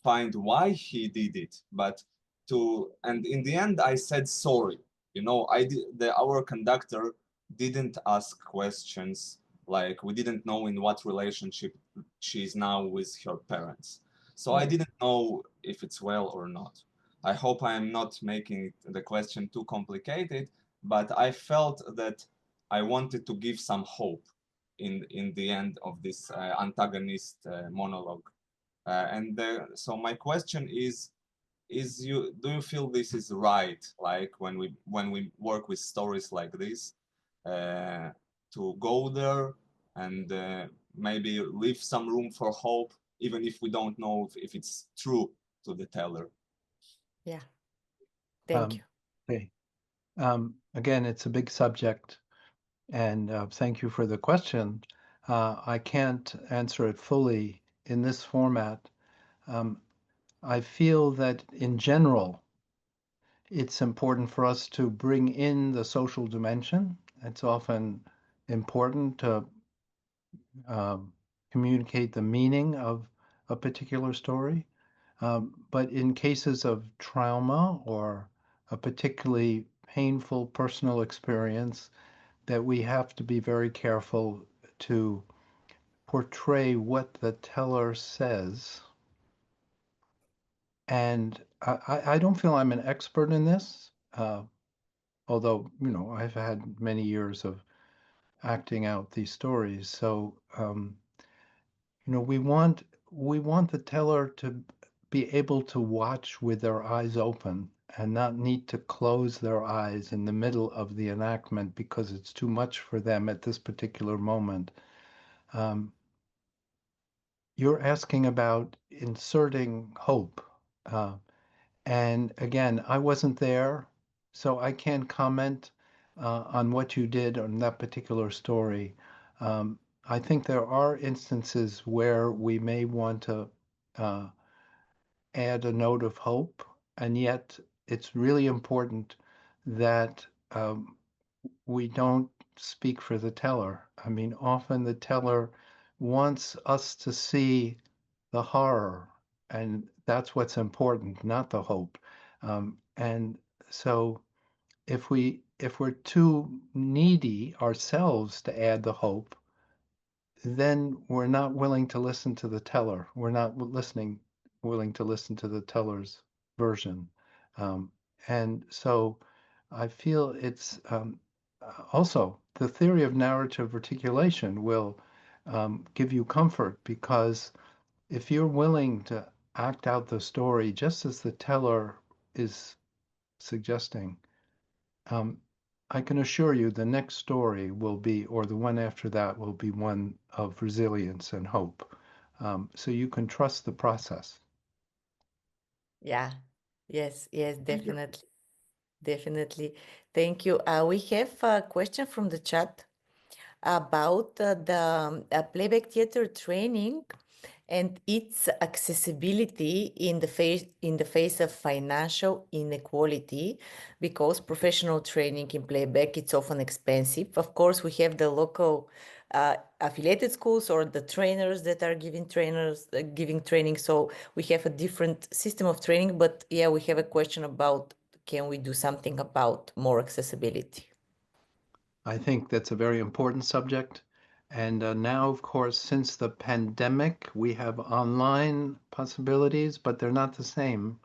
Speaker 6: find why he did it, but to, and in the end I said sorry. Our conductor didn't ask questions. Like we didn't know in what relationship she is now with her parents. So I didn't know if it's well or not. I hope I am not making the question too complicated, but I felt that I wanted to give some hope in the end of this antagonist monologue. So my question is do you feel this is right, like when we work with stories like this, uh, to go there and maybe leave some room for hope, even if we don't know if it's true to the teller?
Speaker 1: Yeah. Thank you.
Speaker 2: Okay. Again, it's a big subject, and thank you for the question. I can't answer it fully in this format. I feel that in general, it's important for us to bring in the social dimension. It's often important to communicate the meaning of a particular story. But in cases of trauma or a particularly painful personal experience, that we have to be very careful to portray what the teller says. And I don't feel I'm an expert in this, although, you know, I've had many years of acting out these stories. So, you know, we want the teller to be able to watch with their eyes open and not need to close their eyes in the middle of the enactment because it's too much for them at this particular moment. Um, you're asking about inserting hope. And again, I wasn't there, so I can't comment on what you did on that particular story. I think there are instances where we may want to uh, add a note of hope, and yet it's really important that we don't speak for the teller. I mean, often the teller wants us to see the horror, and that's what's important, not the hope. And so if we're too needy ourselves to add the hope, then we're not willing to listen to the teller. We're not willing to listen to the teller's version. Um, and so I feel it's also the theory of narrative reticulation will give you comfort because if you're willing to act out the story just as the teller is suggesting, um, I can assure you the next story will be, or the one after that will be one of resilience and hope. So you can trust the process.
Speaker 1: Yeah. Yes, yes,
Speaker 5: Thank you.
Speaker 1: definitely. Definitely. Thank you. We have a question from the chat about the playback theater training and its accessibility in the face of financial inequality, because professional training in playback, it's often expensive. Of course, we have the local affiliated schools or the trainers that are giving training, so we have a different system of training. But yeah, we have a question about, can we do something about more accessibility?
Speaker 2: I think that's a very important subject. And now, of course, since the pandemic, we have online possibilities, but they're not the same.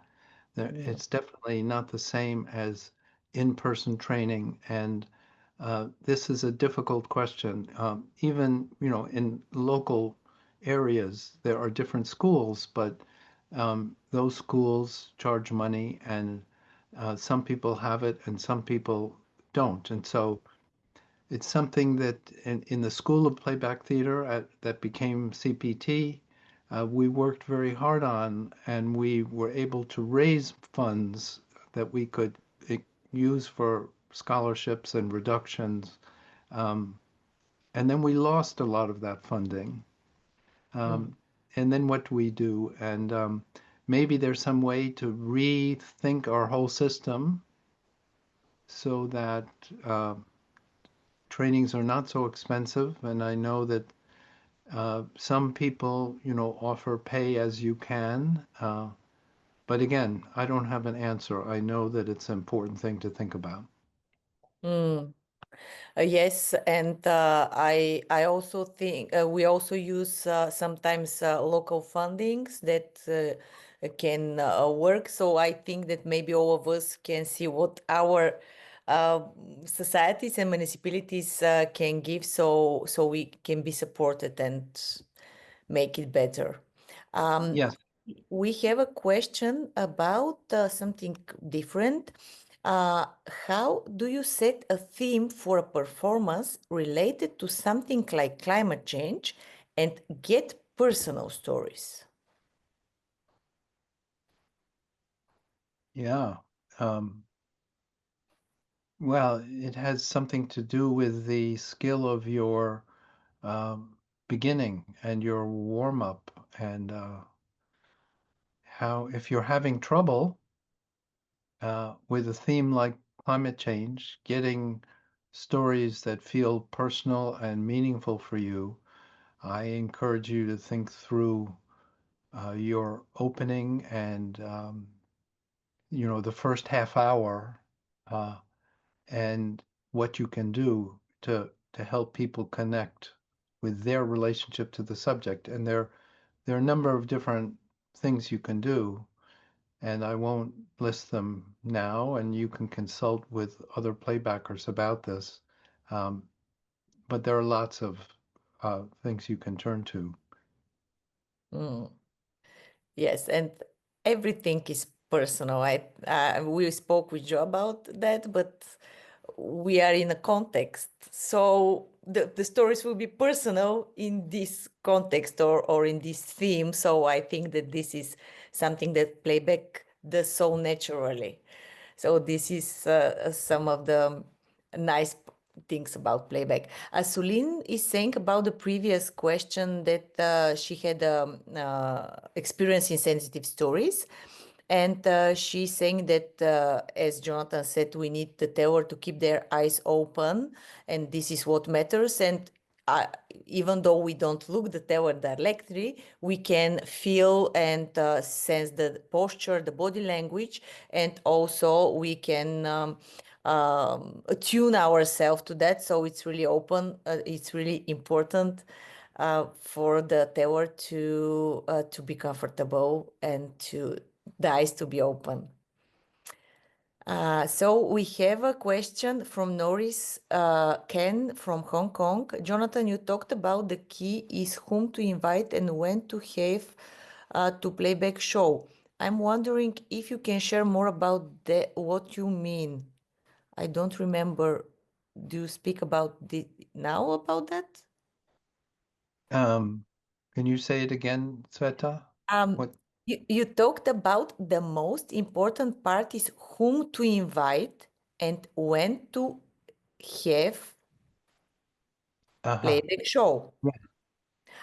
Speaker 2: It's definitely not the same as in-person training, and this is a difficult question. Even, you know, in local areas, there are different schools, but those schools charge money, and some people have it and some people don't. And so it's something that in the School of Playback Theatre that became CPT, we worked very hard on, and we were able to raise funds that we could use for scholarships and reductions. And then we lost a lot of that funding. And then what do we do? And maybe there's some way to rethink our whole system so that trainings are not so expensive. And I know that some people, you know, offer pay as you can. But again, I don't have an answer. I know that it's an important thing to think about.
Speaker 1: Mm. Yes, and I also think we also use sometimes local fundings that can work. So I think that maybe all of us can see what our uh, societies and municipalities can give, so we can be supported and make it better.
Speaker 2: Yes.
Speaker 1: We have a question about something different. Uh, how do you set a theme for a performance related to something like climate change and get personal stories?
Speaker 2: Yeah. Well, it has something to do with the skill of your beginning and your warm up, and how, if you're having trouble with a theme like climate change, getting stories that feel personal and meaningful for you, I encourage you to think through your opening and the first half hour, uh, and what you can do to help people connect with their relationship to the subject. And there are a number of different things you can do, and I won't list them now, and you can consult with other playbackers about this. Um, but there are lots of things you can turn to.
Speaker 1: Mm. Yes, and everything is personal. We spoke with Joe about that, but we are in a context, so the stories will be personal in this context or in this theme. So I think that this is something that playback does so naturally. So this is some of the nice things about playback. Sulin is saying about the previous question that she had experience in sensitive stories. And she's saying that, as Jonathan said, we need the teller to keep their eyes open, and this is what matters. And uh, even though we don't look the teller directly, we can feel and sense the posture, the body language, and also we can attune ourselves to that. So it's really open. It's really important for the teller to be comfortable and to the eyes to be open. So we have a question from Norris Ken from Hong Kong. Jonathan, you talked about the key is whom to invite and when to have to playback show. I'm wondering if you can share more about what you mean. I don't remember. Do you speak about now about that?
Speaker 2: Um, can you say it again, Tzveta?
Speaker 1: Um,
Speaker 2: What?
Speaker 1: you talked about the most important part is whom to invite and when to have
Speaker 2: Uh-huh.
Speaker 1: playback show.
Speaker 2: Yeah.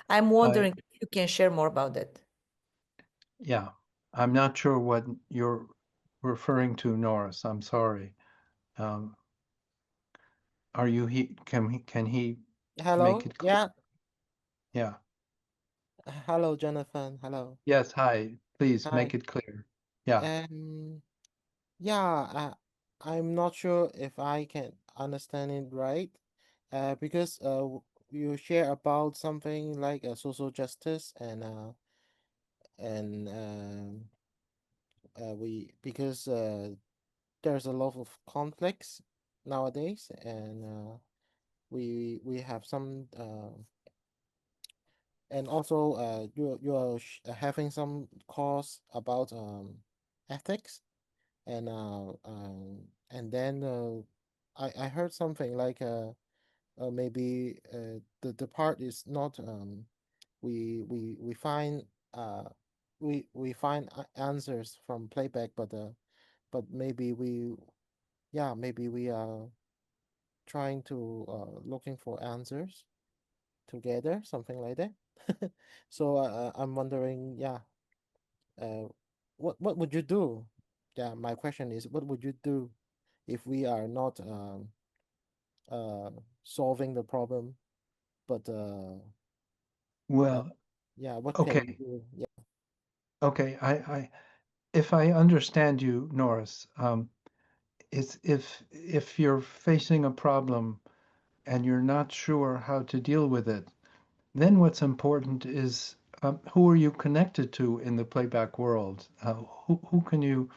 Speaker 1: I'm
Speaker 2: I
Speaker 1: wondering if you can share more about that.
Speaker 2: Yeah. I'm not sure what you're referring to, Norris. I'm sorry. Um, are you can he make
Speaker 7: Hello,
Speaker 2: it clear?
Speaker 7: yeah.
Speaker 2: Yeah.
Speaker 7: Hello, Jonathan. Hello.
Speaker 2: Yes, hi. Please
Speaker 7: Hi.
Speaker 2: make it clear. Yeah.
Speaker 7: Yeah, I'm not sure if I can understand it right. Because you share about something like social justice and we because there's a lot of conflicts nowadays, and we have some and also you are having some course about ethics, and then I heard something like maybe the part is not we find uh we find answers from playback, but maybe maybe we are trying to looking for answers together, something like that. So I'm wondering, uh, what would you do? Yeah, my question is, what would you do if we are not uh solving the problem, but uh
Speaker 2: Well,
Speaker 7: yeah, what can we
Speaker 2: okay.
Speaker 7: do? Yeah.
Speaker 2: Okay. If I understand you, Norris, it's if you're facing a problem and you're not sure how to deal with it, then what's important is who are you connected to in the playback world? Who can you?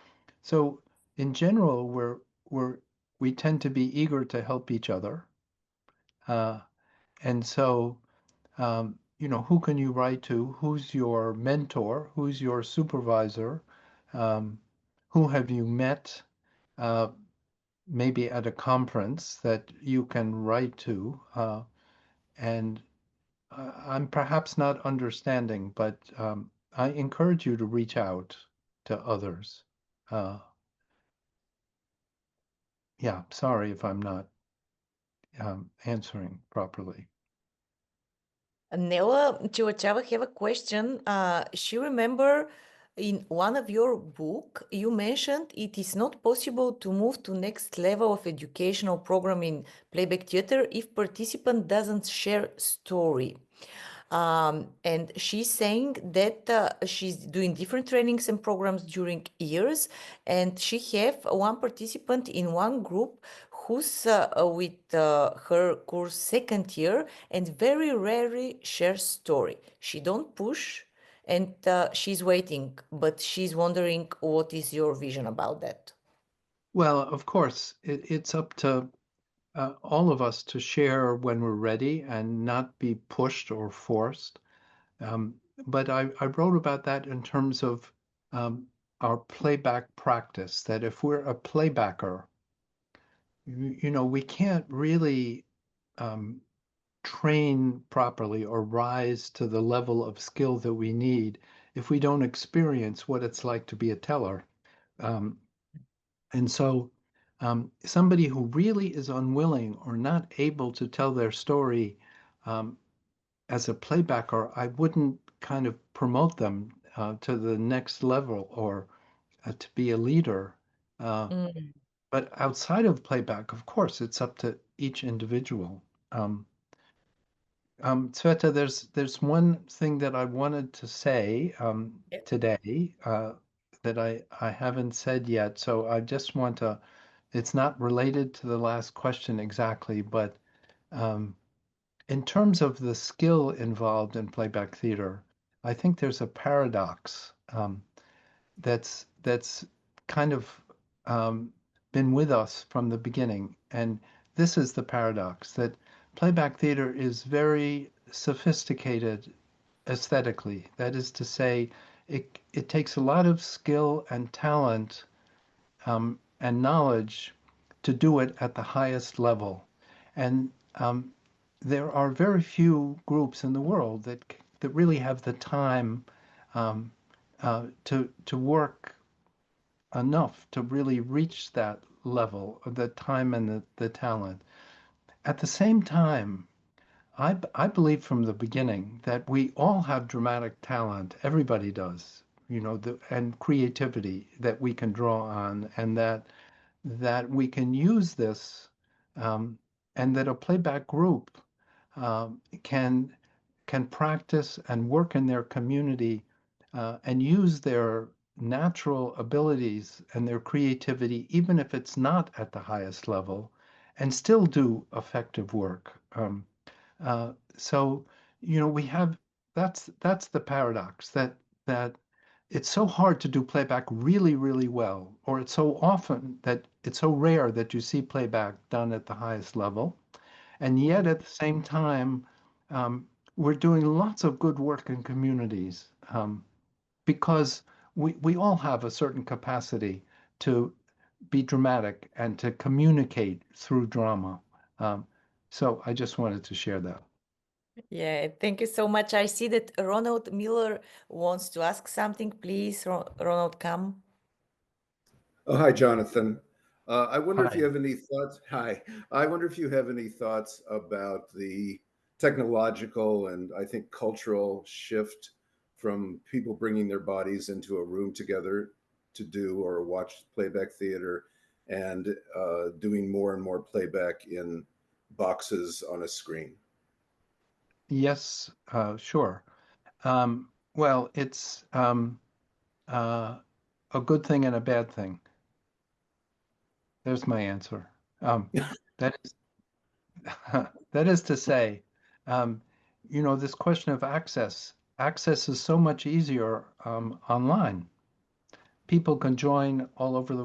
Speaker 2: So in general, we're we tend to be eager to help each other, uh, and so who can you write to? Who's your mentor? Who's your supervisor? Um, who have you met? Uh, maybe at a conference that you can write to, and I'm perhaps not understanding, but I encourage you to reach out to others. Uh, yeah, sorry if I'm not answering properly.
Speaker 1: Nela Chiwachava have a question. She remember in one of your book, you mentioned it is not possible to move to next level of educational program in Playback Theatre if participant doesn't share story. And she's saying that she's doing different trainings and programs during years, and she have one participant in one group who's with her course second year and very rarely shares story. She don't push, and she's waiting, but she's wondering what is your vision about that.
Speaker 2: Well, of course, it's up to all of us to share when we're ready and not be pushed or forced. Um, but I wrote about that in terms of um, our playback practice, that if we're a playbacker, we can't really um, train properly or rise to the level of skill that we need if we don't experience what it's like to be a teller. Um, and so somebody who really is unwilling or not able to tell their story um, as a playbacker, I wouldn't kind of promote them to the next level or to be a leader. Uh,
Speaker 1: Mm.
Speaker 2: but outside of playback, of course, it's up to each individual. Um, Tzveta, there's one thing that I wanted to say
Speaker 1: Yeah.
Speaker 2: today that I haven't said yet. So I just want to, it's not related to the last question exactly, but um, in terms of the skill involved in playback theater, I think there's a paradox that's kind of um, been with us from the beginning. And this is the paradox that playback theater is very sophisticated aesthetically. That is to say, it takes a lot of skill and talent and knowledge to do it at the highest level. And there are very few groups in the world that really have the time um, to work enough to really reach that level of the time and the talent. At the same time, I believe from the beginning that we all have dramatic talent. Everybody does, and creativity that we can draw on, and that we can use this, and that a playback group can practice and work in their community and use their natural abilities and their creativity, even if it's not at the highest level, and still do effective work. So, we have that's the paradox that it's so hard to do playback really, really well, or it's so often that it's so rare that you see playback done at the highest level. And yet at the same time, um, we're doing lots of good work in communities because we all have a certain capacity to be dramatic and to communicate through drama. Um, so I just wanted to share that.
Speaker 1: Yeah, thank you so much. I see that Ronald Miller wants to ask something. Please, Ronald, come.
Speaker 8: Oh, hi, Jonathan. I wonder if you
Speaker 2: Hi.
Speaker 8: have any thoughts. Hi. I wonder if you have any thoughts about the technological and I think cultural shift from people bringing their bodies into a room together to do or watch playback theater and doing more and more playback in boxes on a screen.
Speaker 2: Yes, sure. Well, it's uh, a good thing and a bad thing. There's my answer. That is that is to say, this question of access. Access is so much easier online. People can join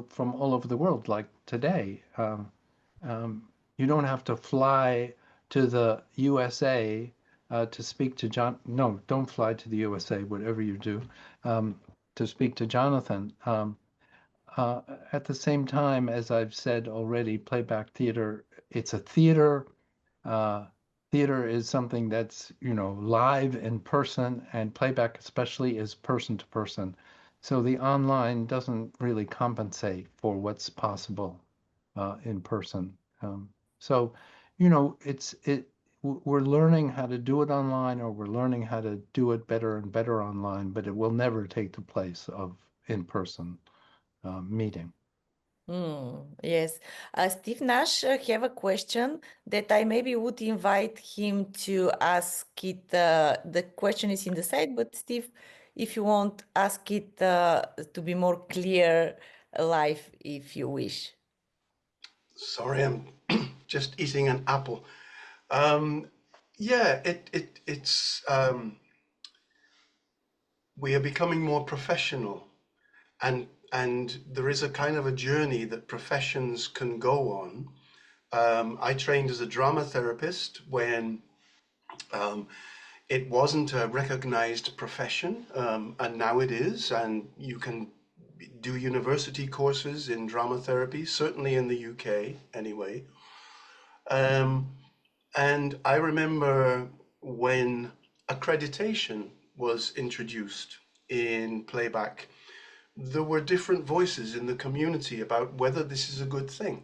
Speaker 2: from all over the world, like today. You don't have to fly to the USA to speak to John. No, don't fly to the USA, whatever you do, to speak to Jonathan. Uh, at the same time, as I've said already, playback theater, it's a theater. Uh, Theater is something that's, live in person, and playback especially is person to person. So the online doesn't really compensate for what's possible in person. So, we're learning how to do it online, or we're learning how to do it better and better online, but it will never take the place of in-person meeting.
Speaker 1: Yes. Steve Nash have a question that I maybe would invite him to ask it. The question is in the side, but Steve, if you want, ask it to be more clear live if you wish.
Speaker 9: Sorry, I'm just eating an apple. Yeah, it's we are becoming more professional, and there is a kind of a journey that professions can go on. I trained as a drama therapist when it wasn't a recognized profession, and now it is, and you can do university courses in drama therapy, certainly in the UK anyway. And I remember when accreditation was introduced in playback, there were different voices in the community about whether this is a good thing.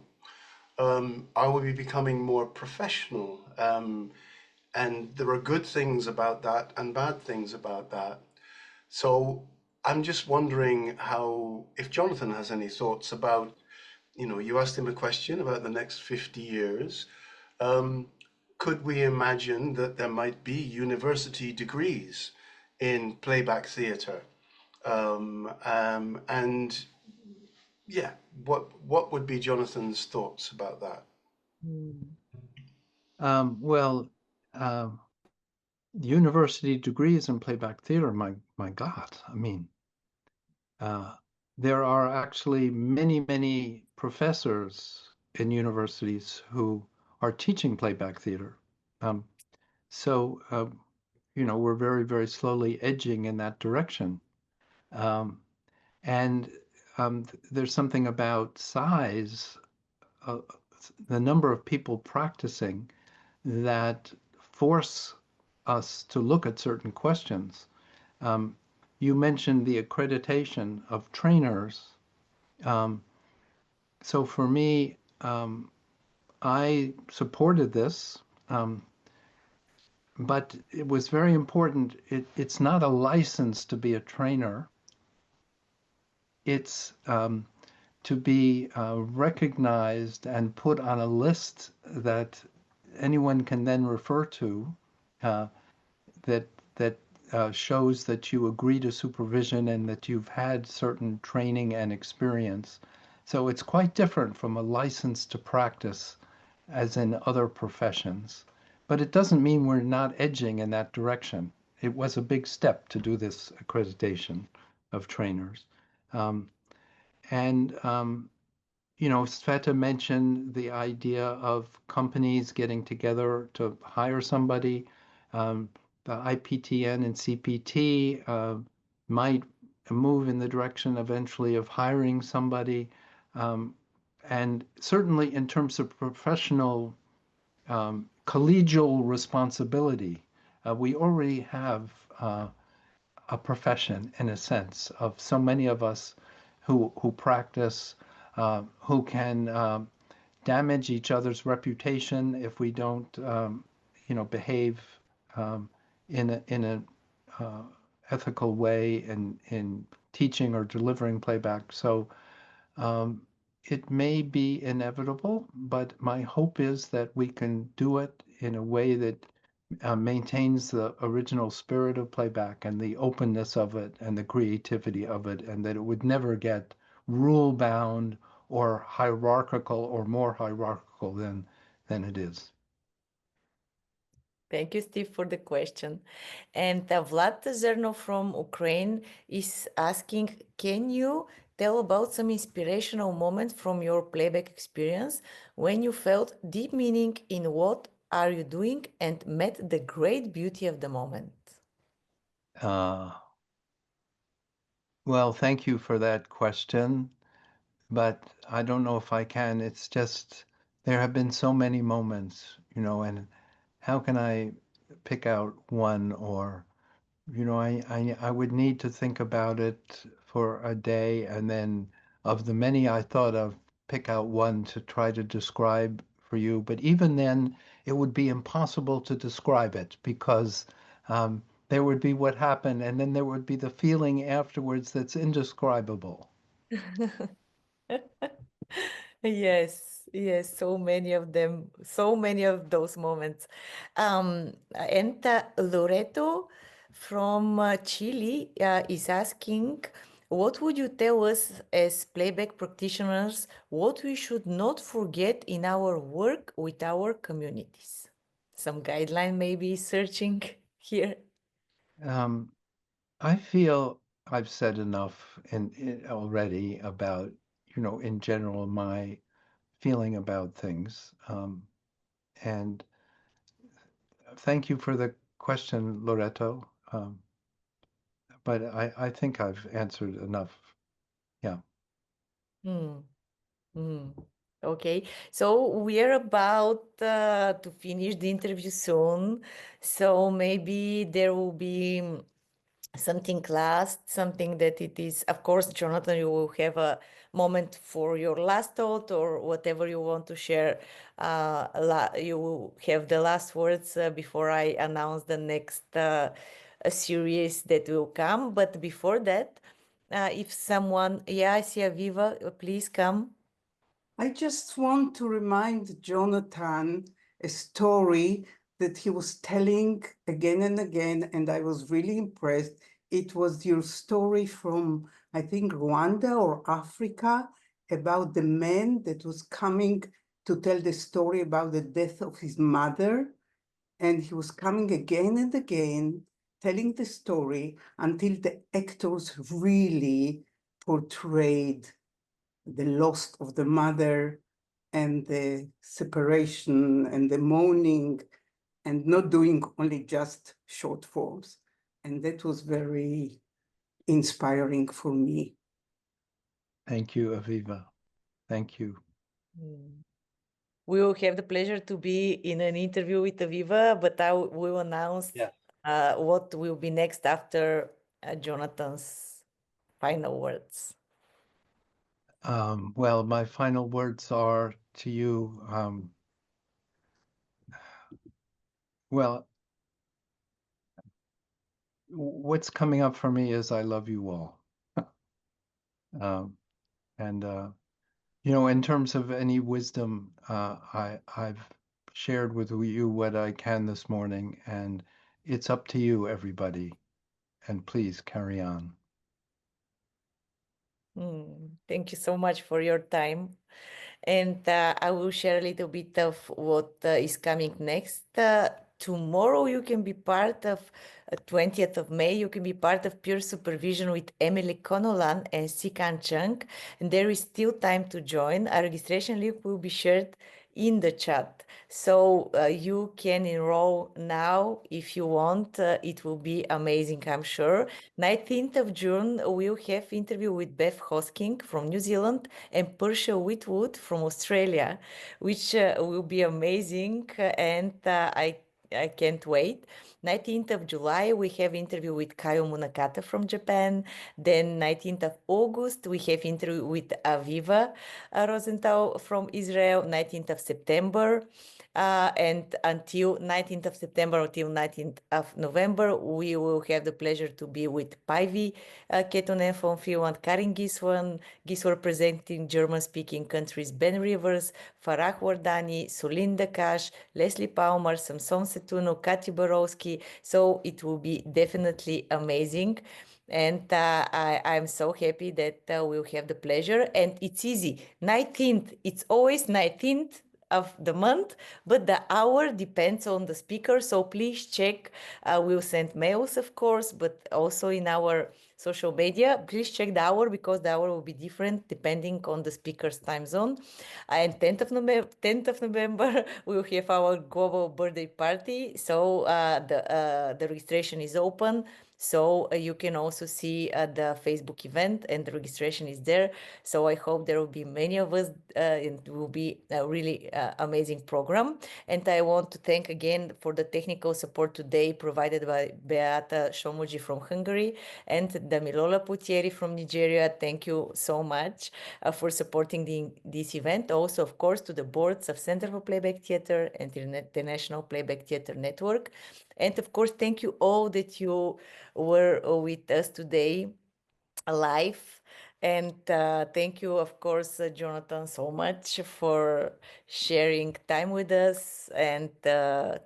Speaker 9: Are we becoming more professional? And there are good things about that and bad things about that. So I'm just wondering if Jonathan has any thoughts about, you asked him a question about the next 50 years. Could we imagine that there might be university degrees in playback theatre? And yeah, what would be Jonathan's thoughts about that?
Speaker 2: Well, university degrees in playback theater, my God, I mean, there are actually many, many professors in universities who are teaching playback theater. So, we're very, very slowly edging in that direction. And there's something about size, uh, the number of people practicing that force us to look at certain questions. You mentioned the accreditation of trainers. So for me, I supported this, but it was very important. It's not a license to be a trainer. It's to be recognized and put on a list that anyone can then refer to, that shows that you agree to supervision and that you've had certain training and experience. So it's quite different from a license to practice as in other professions. But it doesn't mean we're not edging in that direction. It was a big step to do this accreditation of trainers. Um, and Tzveta mentioned the idea of companies getting together to hire somebody. The IPTN and CPT might move in the direction eventually of hiring somebody. And certainly in terms of professional collegial responsibility, we already have a profession in a sense of so many of us who practice, who can damage each other's reputation if we don't, behave in a ethical way in teaching or delivering playback. So it may be inevitable, but my hope is that we can do it in a way that maintains the original spirit of playback and the openness of it and the creativity of it, and that it would never get rule bound or hierarchical or more hierarchical than it is.
Speaker 1: Thank you, Steve, for the question. And Vlad Zerno from Ukraine is asking, can you tell about some inspirational moments from your playback experience when you felt deep meaning in what are you doing and met the great beauty of the moment?
Speaker 2: Well, thank you for that question, but I don't know if I can. It's just there have been so many moments, and how can I pick out one? Or I would need to think about it for a day, and then of the many I thought of, pick out one to try to describe for you. But even then, it would be impossible to describe it because there would be what happened, and then there would be the feeling afterwards that's indescribable.
Speaker 1: Yes, yes, so many of them, so many of those moments. And Loreto from Chile is asking, what would you tell us as playback practitioners, what we should not forget in our work with our communities? Some guideline maybe searching here.
Speaker 2: I feel I've said enough already about, in general, my feeling about things. And thank you for the question, Loreto. But I think I've answered enough. Yeah.
Speaker 1: Hmm. Hmm. Okay, so we are about to finish the interview soon. So maybe there will be something last, something that it is, of course, Jonathan, you will have a moment for your last thought or whatever you want to share. You will have the last words before I announce the next series that will come. But before that, if someone, yeah, I see Aviva, please come.
Speaker 10: I just want to remind Jonathan a story that he was telling again and again, and I was really impressed. It was your story from, I think, Rwanda or Africa, about the man that was coming to tell the story about the death of his mother. And he was coming again and again, telling the story until the actors really portrayed the loss of the mother and the separation and the mourning, and not doing only just short forms. And that was very inspiring for me.
Speaker 2: Thank you, Aviva. Thank you.
Speaker 1: We will have the pleasure to be in an interview with Aviva, but I will announce what will be next after Jonathan's final words.
Speaker 2: Well, my final words are to you. Well, what's coming up for me is I love you all. And in terms of any wisdom, I've shared with you what I can this morning, and it's up to you, everybody. And please carry on.
Speaker 1: Thank you so much for your time. And I will share a little bit of what is coming next. Tomorrow you can be part of 20th of May, you can be part of peer supervision with Emily Conolan and Sikan Chung. And there is still time to join. Our registration link will be shared in the chat. So you can enroll now if you want. It will be amazing, I'm sure. 19th of June, we'll have interview with Beth Hosking from New Zealand and Persia Whitwood from Australia, which will be amazing. And I can't wait. 19th of July, we have interview with Kayo Munakata from Japan. Then 19th of August, we have interview with Aviva Rosenthal from Israel. 19th of September. And until 19th of September until 19th of November, we will have the pleasure to be with Päivi Ketonen from Finland, Karin Giswan representing German-speaking countries, Ben Rivers, Farah Wardani, Sulinda Kash, Leslie Palmer, Samson Setuno, Kati Borowski. So it will be definitely amazing. And I'm so happy that we'll have the pleasure. And it's easy. 19th, it's always 19th of the month, but the hour depends on the speaker. So please check. We'll send mails, of course, but also in our social media. Please check the hour because the hour will be different depending on the speaker's time zone. And 10th of November, we'll have our global birthday party. So the registration is open. So you can also see the Facebook event and the registration is there. So I hope there will be many of us. It will be a really amazing program. And I want to thank again for the technical support today provided by Beata Shomuji from Hungary and Damilola Putieri from Nigeria. Thank you so much for supporting this event. Also, of course, to the boards of Center for Playback Theatre and the International Playback Theatre Network. And of course, thank you all that you were with us today live. And thank you, of course, Jonathan, so much for sharing time with us and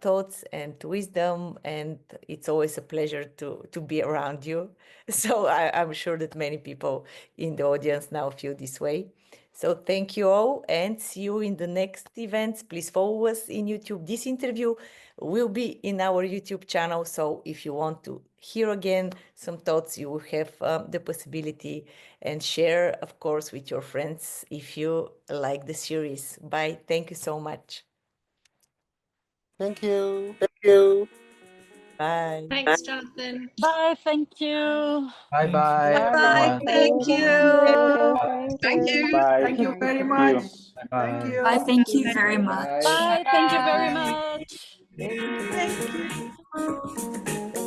Speaker 1: thoughts and wisdom. And it's always a pleasure to be around you. So I'm sure that many people in the audience now feel this way. So thank you all and see you in the next events. Please follow us in YouTube. This interview will be in our YouTube channel. So if you want to hear again some thoughts, you will have the possibility and share, of course, with your friends if you like the series. Bye. Thank you so much.
Speaker 7: Thank you.
Speaker 2: Thank you.
Speaker 1: Bye.
Speaker 4: Thanks, Jonathan.
Speaker 11: Bye. Thank you.
Speaker 2: Bye bye,
Speaker 12: Bye.
Speaker 2: everyone.
Speaker 12: Thank you.
Speaker 13: Thank you.
Speaker 14: Bye.
Speaker 13: Thank you very
Speaker 14: Thank
Speaker 13: much.
Speaker 14: you.
Speaker 13: Thank
Speaker 2: Bye.
Speaker 13: you.
Speaker 5: Bye. Thank you very
Speaker 14: Bye.
Speaker 5: much.
Speaker 11: Bye. Thank you very much.
Speaker 12: Thank you.